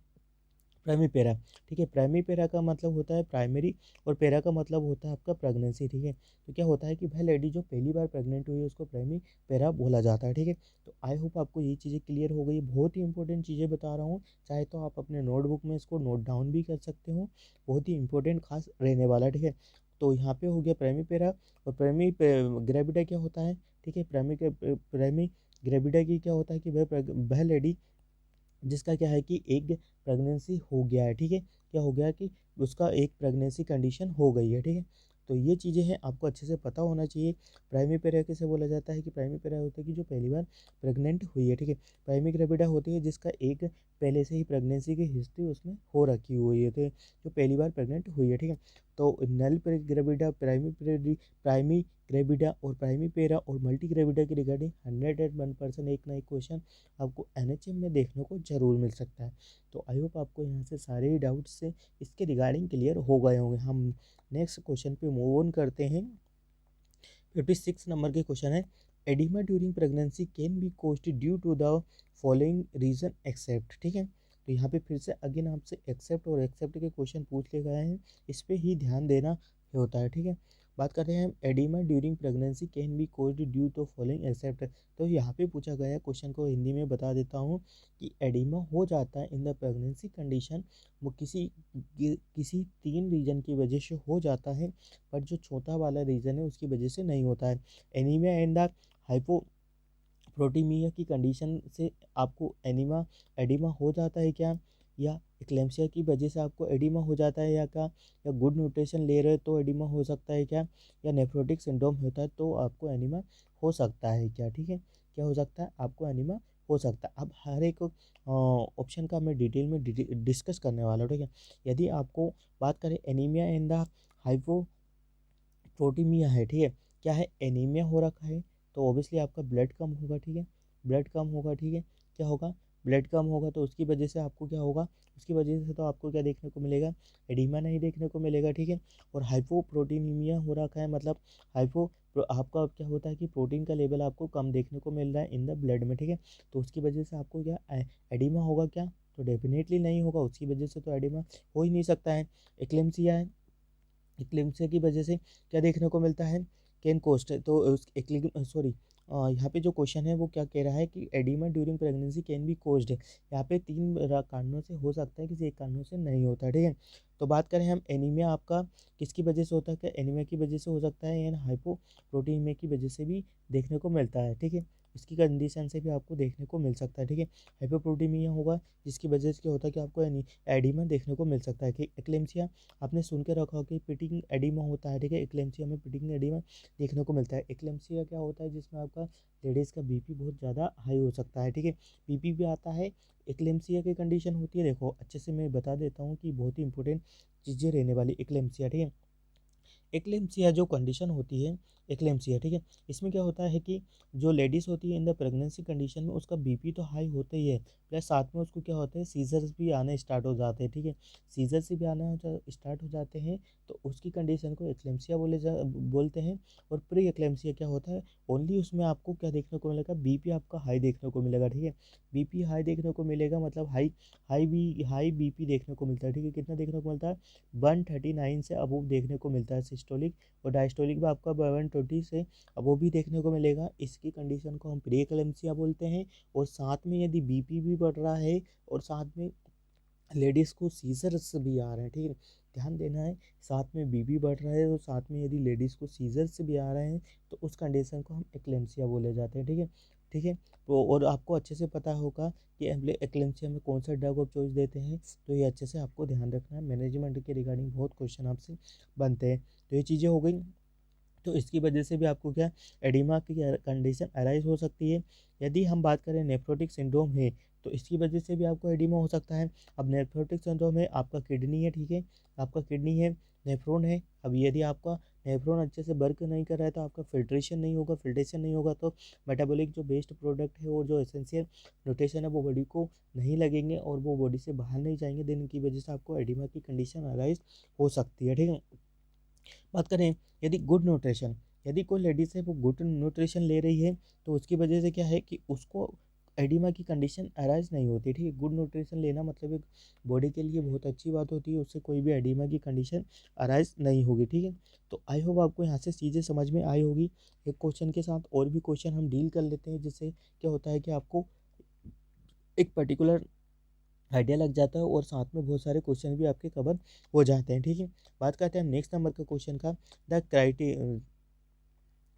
प्राइमी पेरा, ठीक है। प्राइमी पेरा का मतलब होता है प्राइमरी, और पेरा का मतलब होता है आपका प्रेगनेंसी, ठीक है। तो क्या होता है कि भाई लेडी जो पहली बार प्रेग्नेंट हुई है उसको प्राइमी पेरा बोला जाता है, ठीक है। तो आई होप आपको ये चीज़ें क्लियर हो गई। बहुत ही इंपॉर्टेंट चीज़ें बता रहा हूँ, चाहे तो आप अपने नोटबुक में इसको नोट डाउन भी कर सकते हो, बहुत ही इंपॉर्टेंट खास रहने वाला है, ठीक है। तो यहाँ पे हो गया प्राइमी पेरा। और प्राइमी ग्रेविडा क्या होता है, ठीक है। प्राइमी ग्रेविडा की क्या होता है कि वह लेडी जिसका क्या है कि एक प्रेगनेंसी हो गया है, ठीक है। क्या हो गया कि उसका एक प्रेगनेंसी कंडीशन हो गई है, ठीक है। तो ये चीज़ें हैं आपको अच्छे से पता होना चाहिए। प्राइमरी पेरा किसे बोला जाता है कि प्राइमरी पेरा होता है कि जो पहली बार प्रेग्नेंट हुई है, ठीक है। प्राइमरी ग्रेविडा होती है जिसका एक पहले से ही प्रेगनेंसी की हिस्ट्री उसमें हो रखी हुई है, तो जो पहली बार प्रेग्नेंट हुई है, ठीक है। तो नल ग्रेविडा, प्राइमरी ग्रेविडा और प्राइमरी पेरा और मल्टी ग्रेविडा की रिगार्डिंग 101% एक ना एक क्वेश्चन आपको एनएचएम में देखने को ज़रूर मिल सकता है। तो आई होप आपको यहाँ से सारे ही डाउट्स से इसके रिगार्डिंग क्लियर हो गए होंगे। हम नेक्स्ट क्वेश्चन पे मूव ऑन करते हैं। 56 नंबर के क्वेश्चन है, oedema during pregnancy can be caused due to the following reason except, ठीक है। तो यहाँ पे फिर से अगेन आपसे एक्सेप्ट और एक्सेप्ट के क्वेश्चन पूछ लिए गए हैं, इस पर ही ध्यान देना होता है, ठीक है। बात करते हैं oedema during pregnancy can be caused due to following except. तो यहाँ पे पूछा गया है, क्वेश्चन को हिंदी में बता देता हूँ कि एडिमा हो जाता है इन द प्रेगनेंसी कंडीशन, वो किसी 3 रीजन की वजह से हो जाता है, पर जो चौथा वाला रीज़न है उसकी वजह से नहीं होता है। एनीमिया एंड द हाइपोप्रोटीमिया की कंडीशन से आपको एडिमा हो जाता है क्या, या एक्लेम्सिया की वजह से आपको एडिमा हो जाता है या क्या, या गुड न्यूट्रिशन ले रहे हो तो एडिमा हो सकता है क्या, या नेफ्रोटिक सिंड्रोम होता है तो आपको एनीमा हो सकता है क्या, ठीक है। क्या हो सकता है आपको एनीमा हो सकता है। अब हर एक ऑप्शन का मैं डिटेल में डिस्कस करने वाला हूँ, ठीक है। यदि आपको बात करें एनीमिया एंड द हाइपो प्रोटीमिया है, ठीक है। क्या है एनीमिया हो रखा है, तो ऑब्वियसली आपका ब्लड कम होगा, ठीक है। ब्लड कम होगा, ठीक है। क्या होगा, ब्लड कम होगा, तो उसकी वजह से आपको क्या होगा, उसकी वजह से तो आपको क्या देखने को मिलेगा, एडिमा नहीं देखने को मिलेगा, ठीक है। और हाइपोप्रोटीनीमिया हो रखा है, मतलब हाइपो आपका क्या होता है कि प्रोटीन का लेवल आपको कम देखने को मिल रहा है इन द ब्लड में, ठीक है। तो उसकी वजह से आपको क्या एडिमा होगा क्या, तो डेफिनेटली नहीं होगा, उसकी वजह से तो एडिमा हो ही नहीं सकता है। एक्लेम्सिया है, एक्लेम्सिया की वजह से क्या देखने को मिलता है, कैन कोस्ट है, तो उस सॉरी यहाँ पे जो क्वेश्चन है वो क्या कह रहा है कि oedema during pregnancy can B caused है। यहाँ पे 3 कारणों से हो सकता है, किसी एक कारणों से नहीं होता है, ठीक है। तो बात करें हम एनीमिया आपका किसकी वजह से होता है, क्या एनीमिया की वजह से हो सकता है, या हाइपोप्रोटीमिया की वजह से भी देखने को मिलता है, ठीक है। इसकी कंडीशन से भी आपको देखने को मिल सकता है, ठीक है। हाइपोप्रोटीमिया होगा जिसकी वजह से क्या होता है कि आपको एडिमा देखने को मिल सकता है, कि एक्लेम्सिया आपने सुन के रखा हो कि पिटिंग एडिमा होता है, ठीक है। एक्लेम्सिया में पिटिंग एडिमा देखने को मिलता है। एक्लेम्सिया क्या होता है जिसमें आपका लेडीज़ का बीपी बहुत ज़्यादा हाई हो सकता है, ठीक है। बीपी भी आता है, एक्लेम्सिया की कंडीशन होती है। देखो अच्छे से मैं बता देता हूँ कि बहुत ही इंपॉर्टेंट चीज़ें रहने वाली एक्लेम्सिया, ठीक है। एक्लेम्सिया जो कंडीशन होती है, एक्लेम्सिया, ठीक है। इसमें क्या होता है कि जो लेडीज़ होती है इन द प्रेगनेंसी कंडीशन में उसका बीपी तो हाई होता ही है, प्लस साथ में उसको क्या होता है सीजर्स भी आने स्टार्ट हो जाते हैं, ठीक है। सीजर्स भी आना स्टार्ट हो जाते हैं, तो उसकी कंडीशन को एक्लेम्सिया बोलते हैं। और प्री एक्लेम्सिया क्या होता है, ओनली उसमें आपको क्या देखने को मिलेगा, बीपी आपका हाई देखने को मिलेगा, ठीक है। बीपी हाई देखने को मिलेगा, मतलब हाई बीपी देखने को मिलता है, ठीक है। कितना देखने को मिलता है, 139 से अबव देखने को मिलता है सिस्टोलिक, और डायस्टोलिक भी आपका नेफ्रोटिक से वो भी देखने को मिलेगा। इसकी कंडीशन को हम प्री एक्लेम्पसिया बोलते हैं। और साथ में यदि बीपी भी बढ़ रहा है और साथ में लेडीज़ को सीजर्स भी आ रहे हैं, ठीक है, ध्यान देना है, साथ में बीपी बढ़ रहा है और साथ में यदि लेडीज़ को सीजर्स भी आ रहे हैं तो उस कंडीशन को हम एक्लेम्पसिया बोले जाते हैं, ठीक है। ठीक है, तो और आपको अच्छे से पता होगा कि एक्लेम्पसिया में कौन सा ड्रग ऑफ चॉइस देते हैं, तो ये अच्छे से आपको ध्यान रखना है। मैनेजमेंट के रिगार्डिंग बहुत क्वेश्चन आपसे बनते हैं। तो ये चीज़ें हो गई। तो इसकी वजह से भी आपको क्या एडिमा की कंडीशन अराइज हो सकती है। यदि हम बात करें नेफ्रोटिक सिंड्रोम है तो इसकी वजह से भी आपको एडिमा हो सकता है। अब नेफ्रोटिक सिंड्रोम है, आपका किडनी है, ठीक है, आपका किडनी है, नेफ्रॉन है। अब यदि आपका नेफ्रॉन अच्छे से वर्क नहीं कर रहा है तो आपका फिल्ट्रेशन नहीं होगा, फिल्ट्रेशन नहीं होगा तो मेटाबॉलिक जो वेस्ट प्रोडक्ट है और जो एसेंशियल न्यूट्रिशन है वो बॉडी को नहीं लगेंगे और वो बॉडी से बाहर नहीं जाएंगे, दिन की वजह से आपको एडिमा की कंडीशन अराइज हो सकती है, ठीक है। बात करें यदि गुड न्यूट्रिशन, यदि कोई लेडीज़ है वो गुड न्यूट्रिशन ले रही है तो उसकी वजह से क्या है कि उसको एडिमा की कंडीशन अराइज नहीं होती, ठीक है। गुड न्यूट्रिशन लेना मतलब एक बॉडी के लिए बहुत अच्छी बात होती है, उससे कोई भी एडिमा की कंडीशन अराइज नहीं होगी, ठीक है। तो आई होप आपको यहाँ से चीज़ें समझ में आई होगी। एक क्वेश्चन के साथ और भी क्वेश्चन हम डील कर लेते हैं, जिससे क्या होता है कि आपको एक पर्टिकुलर आइडिया लग जाता है और साथ में बहुत सारे क्वेश्चन भी आपके कवर हो जाते हैं, ठीक है। बात करते हैं नेक्स्ट नंबर के क्वेश्चन का। The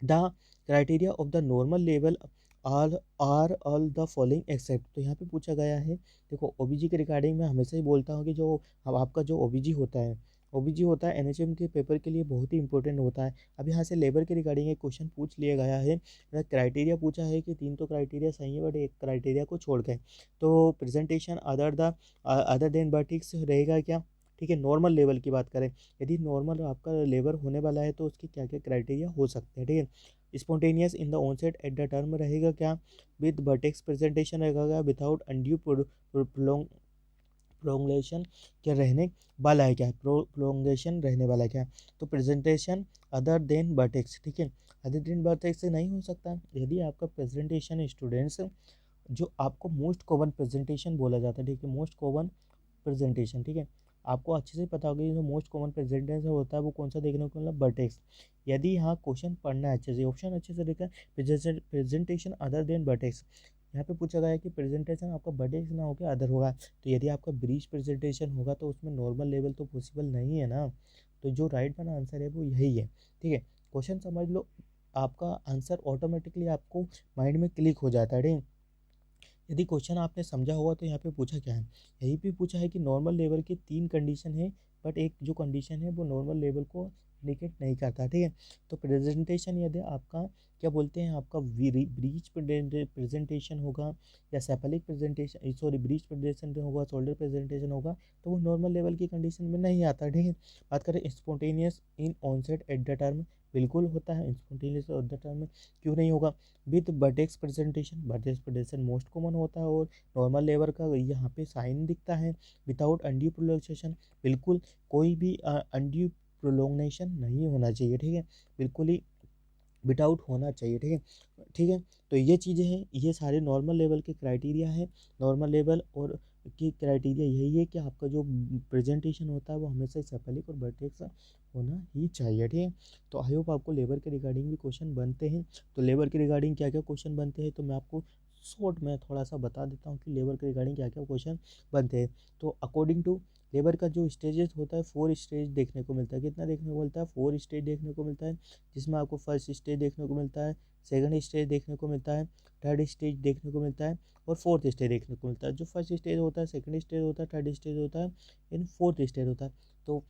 the criteria of the normal level are all the following except. तो यहाँ पे पूछा गया है, देखो ओबीजी के रिगार्डिंग मैं हमेशा ही बोलता हूँ कि जो अब आपका जो ओबीजी होता है एनएचएम के पेपर के लिए बहुत ही इंपॉर्टेंट होता है। अब यहाँ से लेबर के रिगार्डिंग एक क्वेश्चन पूछ लिया गया है। क्राइटेरिया पूछा है कि 3 तो क्राइटेरिया सही है बट एक क्राइटेरिया को छोड़ गए, तो प्रेजेंटेशन अदर देन बटिक्स रहेगा क्या, ठीक है। नॉर्मल लेवल की बात करें, यदि नॉर्मल आपका लेबर होने वाला है तो उसके क्या क्या क्राइटेरिया हो सकते हैं, ठीक है। Spontaneous in the onset at the term रहेगा क्या, विद वर्टेक्स प्रेजेंटेशन रहेगा, विदाउट अनड्यू प्रोंगलेशन क्या रहने वाला है, क्या प्रोंगेशन रहने वाला है क्या। तो प्रेजेंटेशन अदर देन वर्टेक्स, ठीक है, अदर देन वर्टेक्स से नहीं हो सकता। यदि आपका प्रेजेंटेशन स्टूडेंट्स जो आपको मोस्ट कॉमन प्रेजेंटेशन बोला जाता है, ठीक है, मोस्ट कॉमन प्रेजेंटेशन, ठीक है, आपको अच्छे से पता होगा कि जो मोस्ट कॉमन प्रेजेंटेशन होता है वो कौन सा देखने को मिला, वर्टेक्स। यदि यहाँ क्वेश्चन पढ़ना है अच्छे से, ऑप्शन अच्छे से देखा, प्रेजेंटेशन अदर देन वर्टेक्स, यहाँ पे पूछा गया है कि प्रेजेंटेशन आपका वर्टेक्स ना होकर अदर होगा, तो यदि आपका ब्रीच प्रेजेंटेशन होगा तो उसमें नॉर्मल लेवल तो पॉसिबल नहीं है ना। तो जो राइट वाला आंसर है वो यही है, ठीक है। क्वेश्चन समझ लो, आपका आंसर ऑटोमेटिकली आपको माइंड में क्लिक हो जाता है, ठीक है। यदि क्वेश्चन आपने समझा होगा तो यहाँ पे पूछा क्या है, यही पे पूछा है कि नॉर्मल लेवल की 3 कंडीशन है बट एक जो कंडीशन है वो नॉर्मल लेवल को इंडिकेट नहीं करता, ठीक है। तो प्रेजेंटेशन यदि आपका क्या बोलते हैं, आपका ब्रीच प्रेजेंटेशन होगा या सेफलिक प्रेजेंटेशन, सॉरी ब्रीच प्रेजेंटेशन होगा, शोल्डर प्रेजेंटेशन होगा, तो वो नॉर्मल लेवल की कंडीशन में नहीं आता, ठीक है। बात करें spontaneous in onset at the term, बिल्कुल होता है स्पॉन्टेनियस एट द टर्म, क्यों नहीं होगा। With vertex presentation most common होता है और नॉर्मल लेवल का यहाँ पे साइन दिखता है। विदाउट अनड्यू प्रोलॉन्गेशन, बिल्कुल कोई भी अनड्यू प्रोलॉन्गेशन नहीं होना चाहिए, ठीक है, बिल्कुल ही विदाउट होना चाहिए, ठीक है, ठीक है। तो ये चीज़ें हैं, ये सारे नॉर्मल लेवल के क्राइटेरिया है। नॉर्मल लेवल और की क्राइटेरिया यही है कि आपका जो प्रेजेंटेशन होता है वो हमेशा सेफलिक और वर्टेक्स होना ही चाहिए, ठीक है। तो आई होप आपको लेबर के रिगार्डिंग भी क्वेश्चन बनते हैं। तो लेबर के रिगार्डिंग क्या क्या क्वेश्चन बनते हैं तो मैं आपको शॉर्ट में थोड़ा सा बता देता हूँ कि लेबर के रिगार्डिंग क्या क्या क्वेश्चन बनते हैं। तो अकॉर्डिंग टू लेबर का जो स्टेजेस होता है 4 स्टेज देखने को मिलता है, कितना देखने को मिलता है, 4 स्टेज देखने को मिलता है, जिसमें आपको फर्स्ट स्टेज देखने को मिलता है, सेकंड स्टेज देखने को मिलता है, थर्ड स्टेज देखने को मिलता है और फोर्थ स्टेज देखने को मिलता है। जो फर्स्ट स्टेज होता है, सेकंड स्टेज होता है, थर्ड स्टेज होता है, इन फोर्थ स्टेज होता है। तो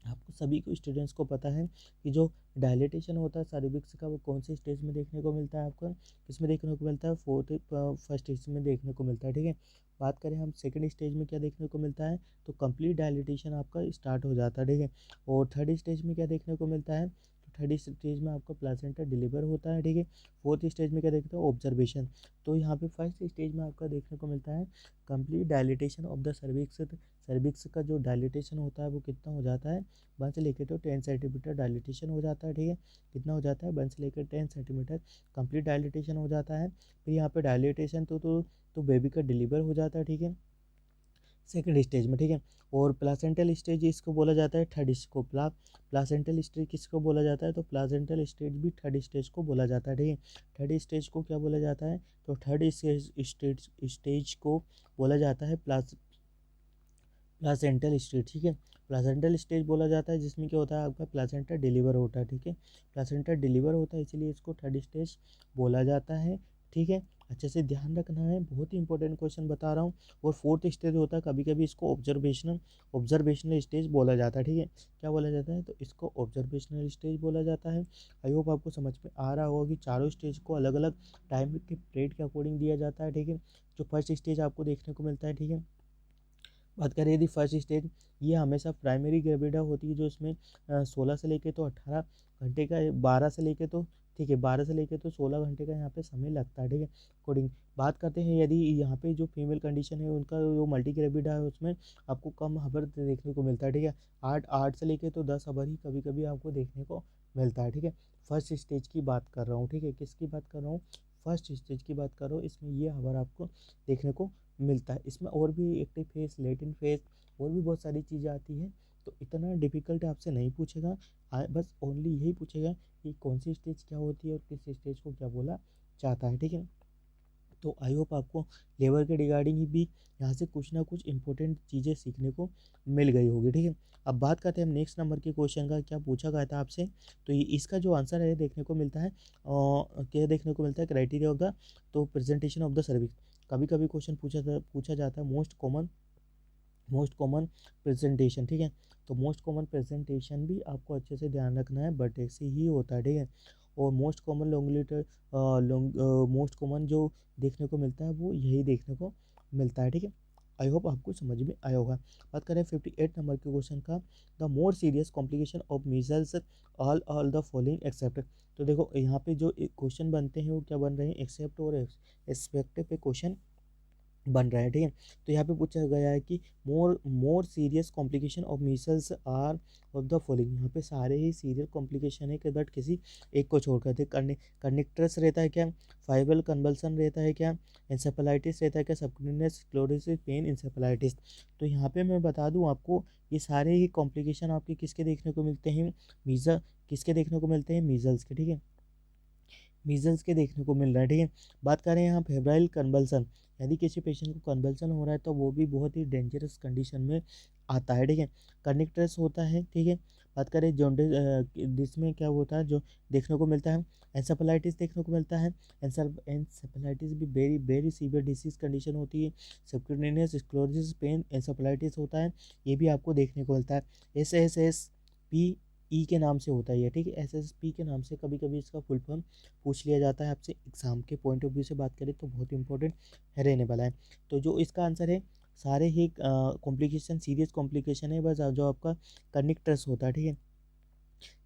आपको सभी को स्टूडेंट्स को पता है कि जो डायलिटेशन होता है सर्विक्स का वो कौन से स्टेज में देखने को मिलता है, आपको किसमें देखने को मिलता है, फर्स्ट स्टेज में देखने को मिलता है, ठीक है। बात करें हम सेकंड स्टेज में क्या देखने को मिलता है, तो कंप्लीट डायलिटेशन आपका स्टार्ट हो जाता है, ठीक है। और थर्ड स्टेज में क्या देखने को मिलता है, तो थर्ड स्टेज में आपका प्लासेंटा डिलीवर होता है, ठीक है। फोर्थ स्टेज में क्या देखते हो, ऑब्जर्वेशन। तो यहाँ पे फर्स्ट स्टेज में आपका देखने को मिलता है complete dilatation of the cervix. Cervix का जो डायलिटेशन होता है वो कितना हो जाता है, 1 से लेकर तो 10 सेंटीमीटर डायलिटेशन हो जाता है, ठीक है। कितना हो जाता है, 1 से लेकर 10 सेंटीमीटर कंप्लीट डायलिटेशन हो जाता है। फिर यहाँ पे डायलिटेशन तो बेबी का डिलीवर हो जाता है, ठीक है। सेकंड स्टेज में, ठीक है। और प्लासेंटल स्टेज इसको बोला जाता है थर्ड, इसको प्लासेंटल स्टेज किसको बोला जाता है, तो प्लासेंटल स्टेज भी थर्ड स्टेज को बोला जाता है, ठीक है। थर्ड स्टेज को क्या बोला जाता है, तो थर्ड स्टेज को बोला जाता है प्लासेंटल स्टेज, ठीक है। प्लासेंटल स्टेज बोला जाता है जिसमें क्या होता है, आपका प्लासेंटा डिलीवर होता है, ठीक है। प्लासेंटा डिलीवर होता है इसीलिए इसको थर्ड स्टेज बोला जाता है, ठीक है। अच्छे से ध्यान रखना है, बहुत ही इंपॉर्टेंट क्वेश्चन बता रहा हूँ। और फोर्थ स्टेज होता है, कभी कभी इसको ऑब्जर्वेशनल स्टेज बोला जाता है, ठीक है। क्या बोला जाता है, तो इसको ऑब्जर्वेशनल स्टेज बोला जाता है। आई होप आपको समझ में आ रहा होगा कि चारों स्टेज को अलग अलग टाइम के पीरियड के अकॉर्डिंग दिया जाता है, ठीक है। जो फर्स्ट स्टेज आपको देखने को मिलता है, ठीक है। बात करें यदि फर्स्ट स्टेज, ये हमेशा प्राइमरी ग्रेविडा होती है, जो इसमें 16 से लेके तो 18 घंटे का, 12 से लेके तो, ठीक है, 12 से लेके तो 16 घंटे का यहाँ पे समय लगता है, ठीक है। अकॉर्डिंग बात करते हैं, यदि यहाँ पे जो फीमेल कंडीशन है उनका जो मल्टी ग्रेविडा है उसमें आपको कम हबर देखने को मिलता है, ठीक है। 8 से लेके तो 10 हबर ही कभी कभी आपको देखने को मिलता है, ठीक है। फर्स्ट स्टेज की बात कर रहा हूँ, ठीक है, किसकी बात कर रहा हूँ, फर्स्ट स्टेज की बात कर रहा हूँ। इसमें ये हबर आपको देखने को मिलता है। इसमें और भी एक्टिव फेस, लेटेंट फेस, और भी बहुत सारी चीज़ें आती हैं, तो इतना डिफिकल्ट आपसे नहीं पूछेगा। बस ओनली यही पूछेगा कि कौन सी स्टेज क्या होती है और किस स्टेज को क्या बोला जाता है, ठीक है। तो आई होप आपको लेबर के रिगार्डिंग ही भी यहाँ से कुछ ना कुछ इंपॉर्टेंट चीज़ें सीखने को मिल गई होगी, ठीक है। अब बात करते हैं हम नेक्स्ट नंबर के क्वेश्चन का, क्या पूछा गया था आपसे। तो ये इसका जो आंसर है देखने को मिलता है, क्या देखने को मिलता है, क्राइटेरिया ऑफ द, तो प्रेजेंटेशन ऑफ द सर्विस। कभी कभी क्वेश्चन पूछा जाता है मोस्ट कॉमन प्रेजेंटेशन, ठीक है। तो मोस्ट कॉमन प्रेजेंटेशन भी आपको अच्छे से ध्यान रखना है, बट ऐसे ही होता है, ठीक है। और मोस्ट कॉमन मोस्ट कॉमन जो देखने को मिलता है वो यही देखने को मिलता है, ठीक है। आई होप आपको समझ में आया होगा। बात करें 58 नंबर के क्वेश्चन का, the more serious complication of measles all the following except. तो देखो यहाँ पे जो क्वेश्चन बनते हैं वो क्या बन रहे हैं, एक्सेप्ट और एक्सपेक्ट पे क्वेश्चन बन रहा है, ठीक है। तो यहाँ पे पूछा गया है कि more serious complication of measles are of the following. यहाँ पे सारे ही सीरियस कॉम्प्लिकेशन है कि बट किसी एक को छोड़कर थे। कनेक्टर्स रहता है क्या, फाइबल कन्वल्सन रहता है क्या, इंसेफेलाइटिस रहता है क्या, सबक्यूटेनियस स्क्लेरोसिस, पेन, इंसेफेलाइटिस। तो यहाँ पे मैं बता दूँ आपको, ये सारे ही कॉम्प्लिकेशन आपके किसके देखने को मिलते हैं, किसके देखने को मिलते हैं, मीजल्स के, ठीक है। मीजल्स के देखने को मिल रहा है, ठीक है। बात करें यहाँ फेब्राइल कन्वल्सन, यदि किसी पेशेंट को कन्वल्सन हो रहा है तो वो भी बहुत ही डेंजरस कंडीशन में आता है, ठीक है। कर्निक होता है, ठीक है। बात करें जॉन्डिस, जिसमें क्या होता है जो देखने को मिलता है, एंसेफेलाइटिस देखने को मिलता है। एंसेफेलाइटिस भी very very severe disease condition होती है। सबक्यूटेनियस स्क्लेरोसिस, पेन, एंसेफेलाइटिस होता है, ये भी आपको देखने को मिलता है। SSSP ई के नाम से होता है ये, ठीक है। SSP के नाम से कभी कभी इसका फुल फॉर्म पूछ लिया जाता है आपसे, एग्जाम के पॉइंट ऑफ व्यू से बात करें तो बहुत इंपॉर्टेंट रहने वाला है। तो जो इसका आंसर है, सारे ही कॉम्प्लिकेशन सीरियस कॉम्प्लिकेशन है, बस जो आपका कर्निक होता है, ठीक है।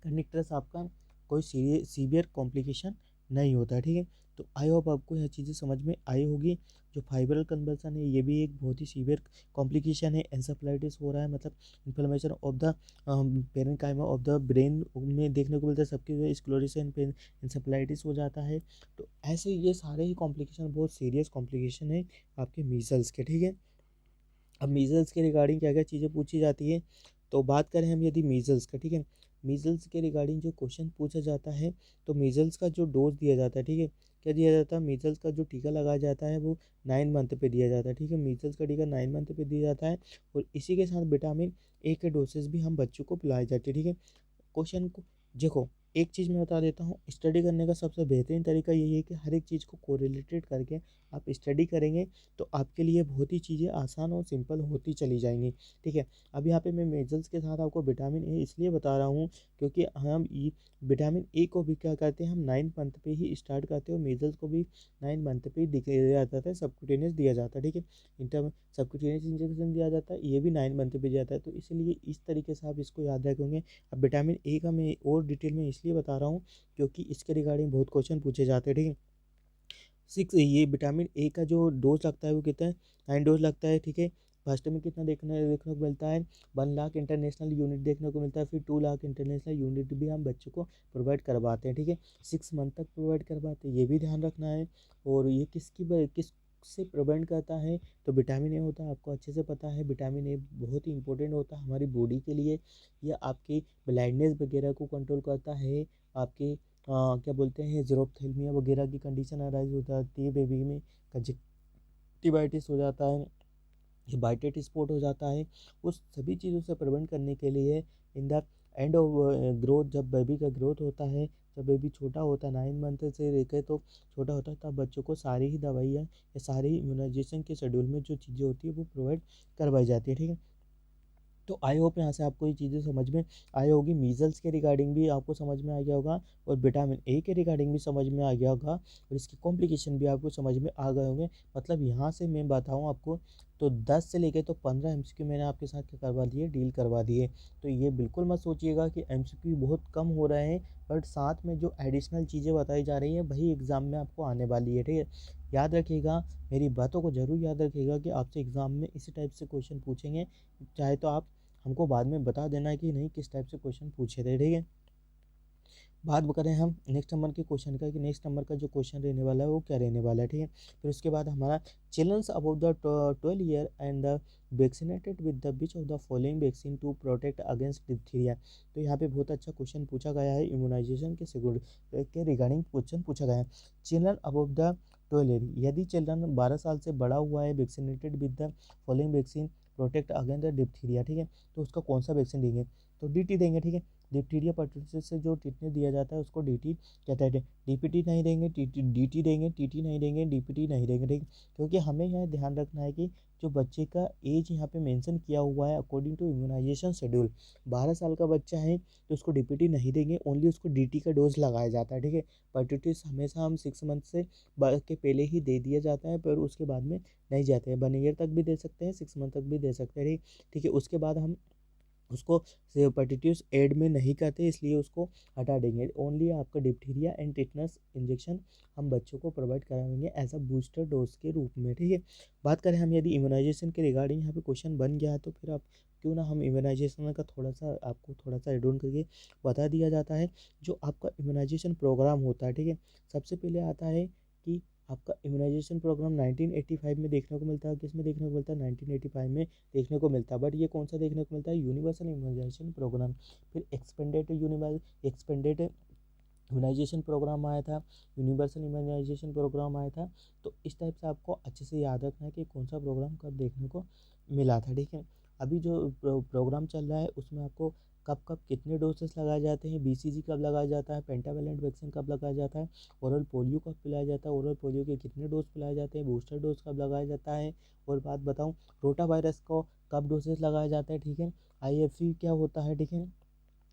कर्निक आपका कोई सीवियर कॉम्प्लिकेशन नहीं होता है, ठीक है। तो आई होप आपको यह चीज़ें समझ में आई होगी। जो फाइब्रल कन्वर्सन है ये भी एक बहुत ही सीवियर कॉम्प्लिकेशन है। एंसेफेलाइटिस हो रहा है मतलब inflammation of the parenchyma of the brain में देखने को मिलता है, सबके स्क्लेरोसिस एंड पेन इंसेफेलाइटिस हो जाता है। तो ऐसे ये सारे ही कॉम्प्लिकेशन बहुत सीरियस कॉम्प्लिकेशन है आपके मीजल्स के, ठीक है। अब मीजल्स के रिगार्डिंग क्या क्या चीज़ें पूछी जाती है, तो बात करें हम यदि मीजल्स का, ठीक है। मीजल्स के रिगार्डिंग जो क्वेश्चन पूछा जाता है, तो मीजल्स का जो डोज दिया जाता है, ठीक है, क्या दिया जाता है, मीजल्स का जो टीका लगाया जाता है वो 9 मंथ पे दिया जाता है, ठीक है। मीजल्स का टीका 9 मंथ पे दिया जाता है, और इसी के साथ विटामिन A के डोसेज भी हम बच्चों को पिलाए जाते हैं, ठीक है। क्वेश्चन को देखो, एक चीज़ मैं बता देता हूँ, स्टडी करने का सबसे बेहतरीन तरीका यही है कि हर एक चीज़ को कोरिलेटेड करके आप स्टडी करेंगे तो आपके लिए बहुत ही चीज़ें आसान और सिंपल होती चली जाएंगी, ठीक है। अब यहाँ पे मैं मेजल्स के साथ आपको विटामिन A इसलिए बता रहा हूँ क्योंकि हम ये विटामिन A को भी क्या करते हैं, हम 9 मंथ पे ही स्टार्ट करते हैं, और मेजल्स को भी 9 मंथ पे दिया जाता है, सबक्यूटेनियस दिया जाता है, ठीक है। इंटर सबक्यूटेनियस इंजेक्शन दिया जाता है, ये भी 9 मंथ पे दिया जाता है। तो इसलिए इस तरीके से आप इसको याद रखेंगे। अब विटामिन A का मैं और डिटेल में इसलिए बता रहा हूँ क्योंकि इसके रिगार्डिंग बहुत क्वेश्चन पूछे जाते हैं, ठीक है। 6 ये विटामिन A का जो डोज लगता है वो कितना है, 9 डोज लगता है, ठीक है। फर्स्ट में कितना देखने को मिलता है, 1 लाख इंटरनेशनल यूनिट देखने को मिलता है, फिर 2 लाख इंटरनेशनल यूनिट भी हम बच्चों को प्रोवाइड करवाते हैं, ठीक है। 6 मंथ तक प्रोवाइड करवाते हैं, ये भी ध्यान रखना है। और ये किस से प्रिवेंट करता है। तो विटामिन ए होता है, आपको अच्छे से पता है विटामिन ए बहुत ही इंपॉर्टेंट होता है हमारी बॉडी के लिए। यह आपकी ब्लाइंडनेस वगैरह को कंट्रोल करता है, आपके क्या बोलते हैं ज़ीरोफ्थेल्मिया वगैरह की कंडीशन अराइज हो जाती है बेबी में, कंजक्टिवाइटिस हो जाता है, हेपाटाइटिस स्पॉट हो जाता है। उस सभी चीज़ों से प्रिवेंट करने के लिए in the end of growth, जब बेबी का ग्रोथ होता है, जब बेबी छोटा होता है 9 मंथ से लेकर तो छोटा होता है, तब बच्चों को सारी ही दवाइयाँ या सारी इम्यूनाइजेशन के शेड्यूल में जो चीज़ें होती है वो प्रोवाइड करवाई जाती है। ठीक है, तो आई होप यहाँ से आपको ये चीज़ें समझ में आई होगी। मीज़ल्स के रिगार्डिंग भी आपको समझ में आ गया होगा, और विटामिन ए के रिगार्डिंग भी समझ में आ गया होगा, और इसकी कॉम्प्लिकेशन भी आपको समझ में आ गए होंगे। मतलब यहाँ से मैं बताऊँ आपको तो 10 से लेकर तो 15 एमसीक्यू मैंने आपके साथ क्या करवा दिए, डील करवा दिए। तो ये बिल्कुल मत सोचिएगा कि एमसीक्यू बहुत कम हो रहे हैं, बट साथ में जो एडिशनल चीज़ें बताई जा रही हैं वही एग्ज़ाम में आपको आने वाली है। ठीक है, याद रखिएगा, मेरी बातों को ज़रूर याद रखिएगा कि आपसे एग्ज़ाम में इसी टाइप से क्वेश्चन पूछेंगे। चाहे तो आप हमको बाद में बता देना है कि नहीं किस टाइप से क्वेश्चन पूछे थे। ठीक है, बात करें हम नेक्स्ट नंबर के क्वेश्चन का कि नेक्स्ट नंबर का जो क्वेश्चन रहने वाला है वो क्या रहने वाला है। ठीक है, फिर उसके बाद हमारा childrens above the 12 year and vaccinated with the which of the following vaccine to protect against diphtheria. तो यहाँ पे बहुत अच्छा क्वेश्चन पूछा गया है, इम्यूनाइजेशन के रिगार्डिंग क्वेश्चन पूछा गया है। चिल्ड्रन अबव द 12 ईयर, यदि चिल्ड्रन 12 साल से बड़ा हुआ है, vaccinated with the following vaccine protect against the diphtheria. ठीक है, तो उसका कौन सा वैक्सीन देंगे, तो डीटी देंगे। ठीक है, डिप्थीरिया परटूसिस से जो टिटनेस दिया जाता है उसको डीटी कहते हैं। डीपीटी नहीं देंगे, डीटी देंगे, टीटी नहीं देंगे, डीपीटी नहीं देंगे। ठीक, क्योंकि हमें यह ध्यान रखना है कि जो बच्चे का एज यहाँ पे मेंशन किया हुआ है अकॉर्डिंग टू इम्यूनाइजेशन शेड्यूल, 12 साल का बच्चा है तो उसको डीपीटी नहीं देंगे, ओनली उसको डीटी का डोज लगाया जाता है। ठीक है, परटूसिस हमेशा हम 6 मंथ से के पहले ही दे दिया जाता है, पर उसके बाद में नहीं जाते हैं। 1 ईयर तक भी दे सकते हैं, 6 मंथ तक भी दे सकते हैं। ठीक है, उसके बाद हम उसको हेपेटाइटिस एड में नहीं करते, इसलिए उसको हटा देंगे। ओनली आपका डिप्थीरिया एंड टिटनस इंजेक्शन हम बच्चों को प्रोवाइड कराएंगे एज अ बूस्टर डोज के रूप में। ठीक है, बात करें हम यदि इम्यूनाइजेशन के रिगार्डिंग यहाँ पे क्वेश्चन बन गया है तो फिर आप क्यों ना हम इम्यूनाइजेशन का थोड़ा सा आपको थोड़ा सा एड ऑन करके बता दिया जाता है। जो आपका इम्यूनाइजेशन प्रोग्राम होता है, ठीक है, सबसे पहले आता है कि आपका इम्यूनाइजेशन प्रोग्राम 1985 में देखने को मिलता है। किस में देखने को मिलता है, 1985 में देखने को मिलता है। बट ये कौन सा देखने को मिलता है, यूनिवर्सल इम्यूनाइजेशन प्रोग्राम। फिर एक्सपेंडेड इम्यूनाइजेशन प्रोग्राम आया था, यूनिवर्सल इम्यूनाइजेशन प्रोग्राम आया था। तो इस टाइप से आपको अच्छे से याद रखना है कि कौन सा प्रोग्राम कब देखने को मिला था। ठीक है, अभी जो प्रोग्राम चल रहा है उसमें आपको कब कब कितने डोसेस लगाए जाते हैं, बीसीजी कब लगाया जाता है, पेंटावेलेंट वैक्सीन कब लगाया जाता है, ओरल पोलियो कब पिलाया जाता है, ओरल पोलियो के कितने डोज पिलाए जाते हैं, बूस्टर डोज कब लगाया जाता है, और बात बताऊं रोटा वायरस को कब डोसेस लगाया जाता है। ठीक है, आईएफसी क्या होता है। ठीक है,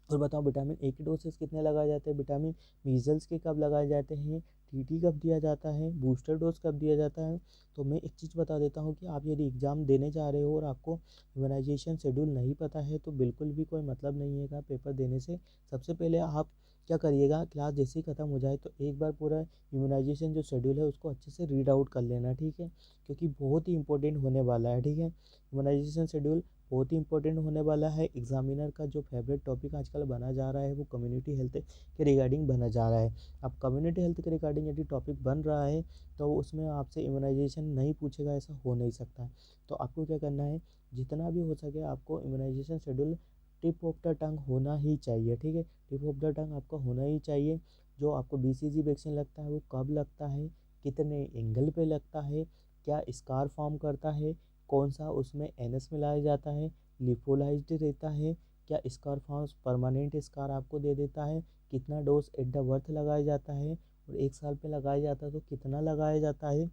और बताओ विटामिन ए के डोसेस कितने लगाए जाते हैं, विटामिन मीजल्स के कब लगाए जाते हैं, टीटी कब दिया जाता है, बूस्टर डोज कब दिया जाता है। तो मैं एक चीज़ बता देता हूँ कि आप यदि एग्ज़ाम देने जा रहे हो और आपको इम्यूनाइजेशन शेड्यूल नहीं पता है तो बिल्कुल भी कोई मतलब नहीं है पेपर देने से। सबसे पहले आप क्या करिएगा, क्लास जैसे ही ख़त्म हो जाए तो एक बार पूरा इम्यूनाइजेशन जो शेड्यूल है उसको अच्छे से रीड आउट कर लेना। ठीक है, क्योंकि बहुत ही इंपॉर्टेंट होने वाला है। ठीक है, इम्यूनाइजेशन शेड्यूल बहुत ही इंपॉर्टेंट होने वाला है। एग्जामिनर का जो फेवरेट टॉपिक आजकल बना जा रहा है वो कम्युनिटी हेल्थ के रिगार्डिंग बना जा रहा है। अब कम्युनिटी हेल्थ के रिगार्डिंग यदि टॉपिक बन रहा है तो उसमें आपसे इम्यूनाइजेशन नहीं पूछेगा, ऐसा हो नहीं सकता। तो आपको क्या करना है, जितना भी हो सके आपको immunisation schedule tip of the tongue होना ही चाहिए। ठीक है, टिप ऑफ द टंग आपका होना ही चाहिए। जो आपको बीसीजी वैक्सीन लगता है वो कब लगता है, कितने एंगल पे लगता है, क्या स्कार फॉर्म करता है, कौन सा उसमें एनएस मिलाया जाता है, लिपोलाइज्ड रहता है, क्या स्कार फॉर्म परमानेंट स्कार आपको दे देता है, कितना डोज एट द बर्थ लगाया जाता है, और 1 साल पे लगाया जाता है तो कितना लगाया जाता है,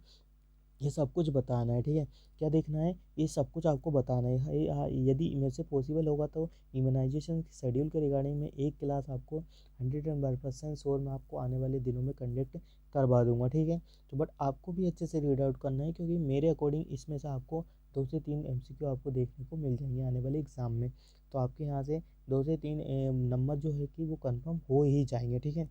ये सब कुछ बताना है। ठीक है, क्या देखना है, ये सब कुछ आपको बताना है। यदि मेरे से पॉसिबल होगा तो इम्यूनाइजेशन शेड्यूल के रिगार्डिंग में एक क्लास आपको 100% श्योर मैं आपको आने वाले दिनों में कंडक्ट करवा दूंगा। ठीक है, तो बट आपको भी अच्छे से रीड आउट करना है, क्योंकि मेरे अकॉर्डिंग इसमें से आपको 2 से 3 एमसीक्यू आपको देखने को मिल जाएंगे आने वाले एग्ज़ाम में। तो आपके यहाँ से 2 से 3 नंबर जो है कि वो कन्फर्म हो ही जाएंगे। ठीक है,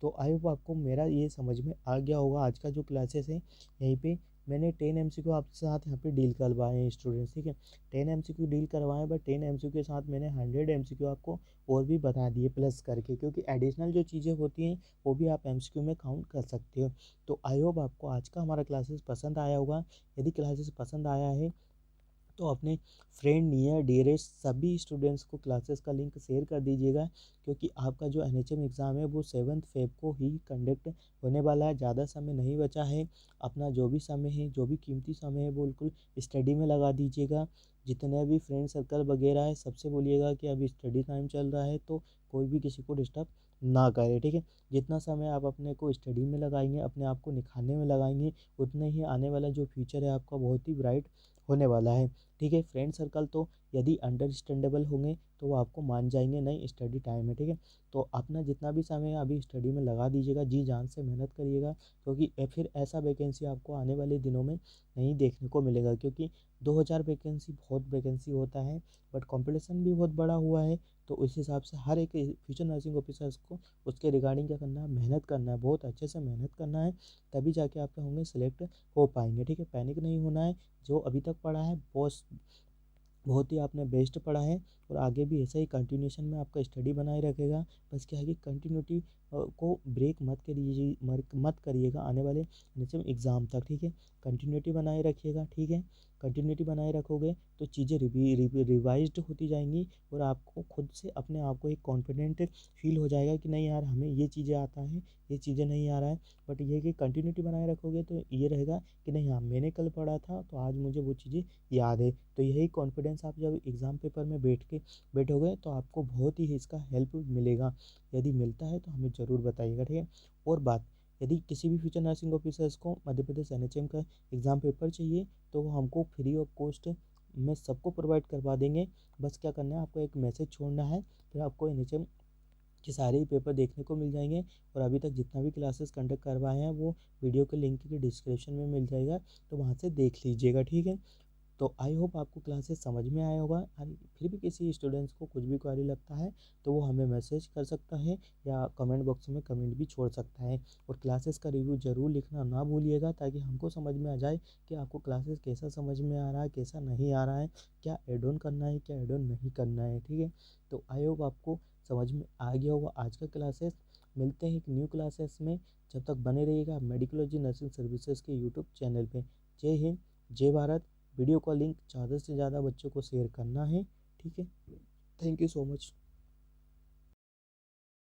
तो आई होप आपको मेरा ये समझ में आ गया होगा। आज का जो क्लासेस है यहीं पे मैंने 10 MCQ आपके साथ यहाँ पे डील करवाए हैं स्टूडेंट्स, ठीक है। 10 MCQ डील करवाए, बट 10 MCQ के साथ मैंने 100 MCQ आपको और भी बता दिए प्लस करके, क्योंकि एडिशनल जो चीज़ें होती हैं वो भी आप MCQ में काउंट कर सकते हो। तो आई होप आपको आज का हमारा क्लासेस पसंद आया होगा। यदि क्लासेस पसंद आया है तो अपने फ्रेंड, नियर डियरेस्ट सभी स्टूडेंट्स को क्लासेस का लिंक शेयर कर दीजिएगा, क्योंकि आपका जो NHM एग्ज़ाम है वो 7 फेब को ही कंडक्ट होने वाला है। ज़्यादा समय नहीं बचा है। अपना जो भी समय है, जो भी कीमती समय है, वो बिल्कुल स्टडी में लगा दीजिएगा। जितने भी फ्रेंड सर्कल वगैरह है सबसे बोलिएगा कि अभी स्टडी टाइम चल रहा है, तो कोई भी किसी को डिस्टर्ब ना करे, ठीक है। जितना समय आप अपने को स्टडी में लगाएंगे, अपने आप को निखारने में लगाएंगे, उतने ही आने वाला जो फ्यूचर है आपका बहुत ही ब्राइट होने वाला है, ठीक है। फ्रेंड सर्कल तो यदि अंडरस्टैंडेबल होंगे तो वो आपको मान जाएंगे, नहीं स्टडी टाइम है, ठीक है। तो अपना जितना भी समय अभी स्टडी में लगा दीजिएगा, जी जान से मेहनत करिएगा, क्योंकि फिर ऐसा वैकेंसी आपको आने वाले दिनों में नहीं देखने को मिलेगा, क्योंकि 2000 वैकेंसी बहुत वैकेंसी होता है, बट कंपटीशन भी बहुत बड़ा हुआ है। तो उस हिसाब से हर एक फ्यूचर नर्सिंग ऑफिसर्स को उसके रिगार्डिंग क्या करना है, मेहनत करना है, बहुत अच्छे से मेहनत करना है, तभी जाके आप क्या होंगे, सिलेक्ट हो पाएंगे, ठीक है। पैनिक नहीं होना है। जो अभी तक पढ़ा है बहुत ही आपने बेस्ट पढ़ा है, और आगे भी ऐसा ही कंटिन्यूशन में आपका स्टडी बनाए रखेगा। बस क्या है कि कंटिन्यूटी को ब्रेक मत करिएगा आने वाले एग्ज़ाम तक, ठीक है। कंटिन्यूटी बनाए रखिएगा, ठीक है। कंटिन्यूटी बनाए रखोगे तो चीज़ें रिवाइज्ड होती जाएंगी, और आपको खुद से अपने आप को एक कॉन्फिडेंट फील हो जाएगा कि नहीं यार, हमें ये चीज़ें आता है, ये चीज़ें नहीं आ रहा है। बट ये कि कंटिन्यूटी बनाए रखोगे तो ये रहेगा कि नहीं, हाँ मैंने कल पढ़ा था तो आज मुझे वो चीज़ें याद है। तो यही कॉन्फिडेंस आप जब एग्ज़ाम पेपर में बैठोगे तो आपको बहुत ही इसका हेल्प मिलेगा। यदि मिलता है तो हमें ज़रूर बताइएगा, ठीक है। और बात, यदि किसी भी फ्यूचर नर्सिंग ऑफिसर्स को मध्य प्रदेश NHM का एग्ज़ाम पेपर चाहिए तो वो हमको फ्री ऑफ कॉस्ट में सबको प्रोवाइड करवा देंगे। बस क्या करना है, आपको एक मैसेज छोड़ना है, फिर आपको NHM के सारे ही पेपर देखने को मिल जाएंगे। और अभी तक जितना भी क्लासेस कंडक्ट करवाए हैं वो वीडियो के लिंक के डिस्क्रिप्शन में मिल जाएगा, तो वहाँ से देख लीजिएगा, ठीक है। तो आई होप आपको क्लासेस समझ में आया होगा। और फिर भी किसी स्टूडेंट्स को कुछ भी क्वेरी लगता है तो वो हमें मैसेज कर सकता है, या कमेंट बॉक्स में कमेंट भी छोड़ सकता है। और क्लासेस का रिव्यू ज़रूर लिखना ना भूलिएगा, ताकि हमको समझ में आ जाए कि आपको क्लासेस कैसा समझ में आ रहा है, कैसा नहीं आ रहा है, क्या एड ऑन करना है, क्या एड ऑन नहीं करना है, ठीक है। तो आई होप आपको समझ में आ गया होगा आज का क्लासेस। मिलते हैं एक न्यू क्लासेस में, जब तक बने रहिएगा मेडिकोलॉजी नर्सिंग सर्विसेज के यूट्यूब चैनल पे। जय हिंद, जय भारत। वीडियो का लिंक ज़्यादा से ज़्यादा बच्चों को शेयर करना है, ठीक है। Thank you so much.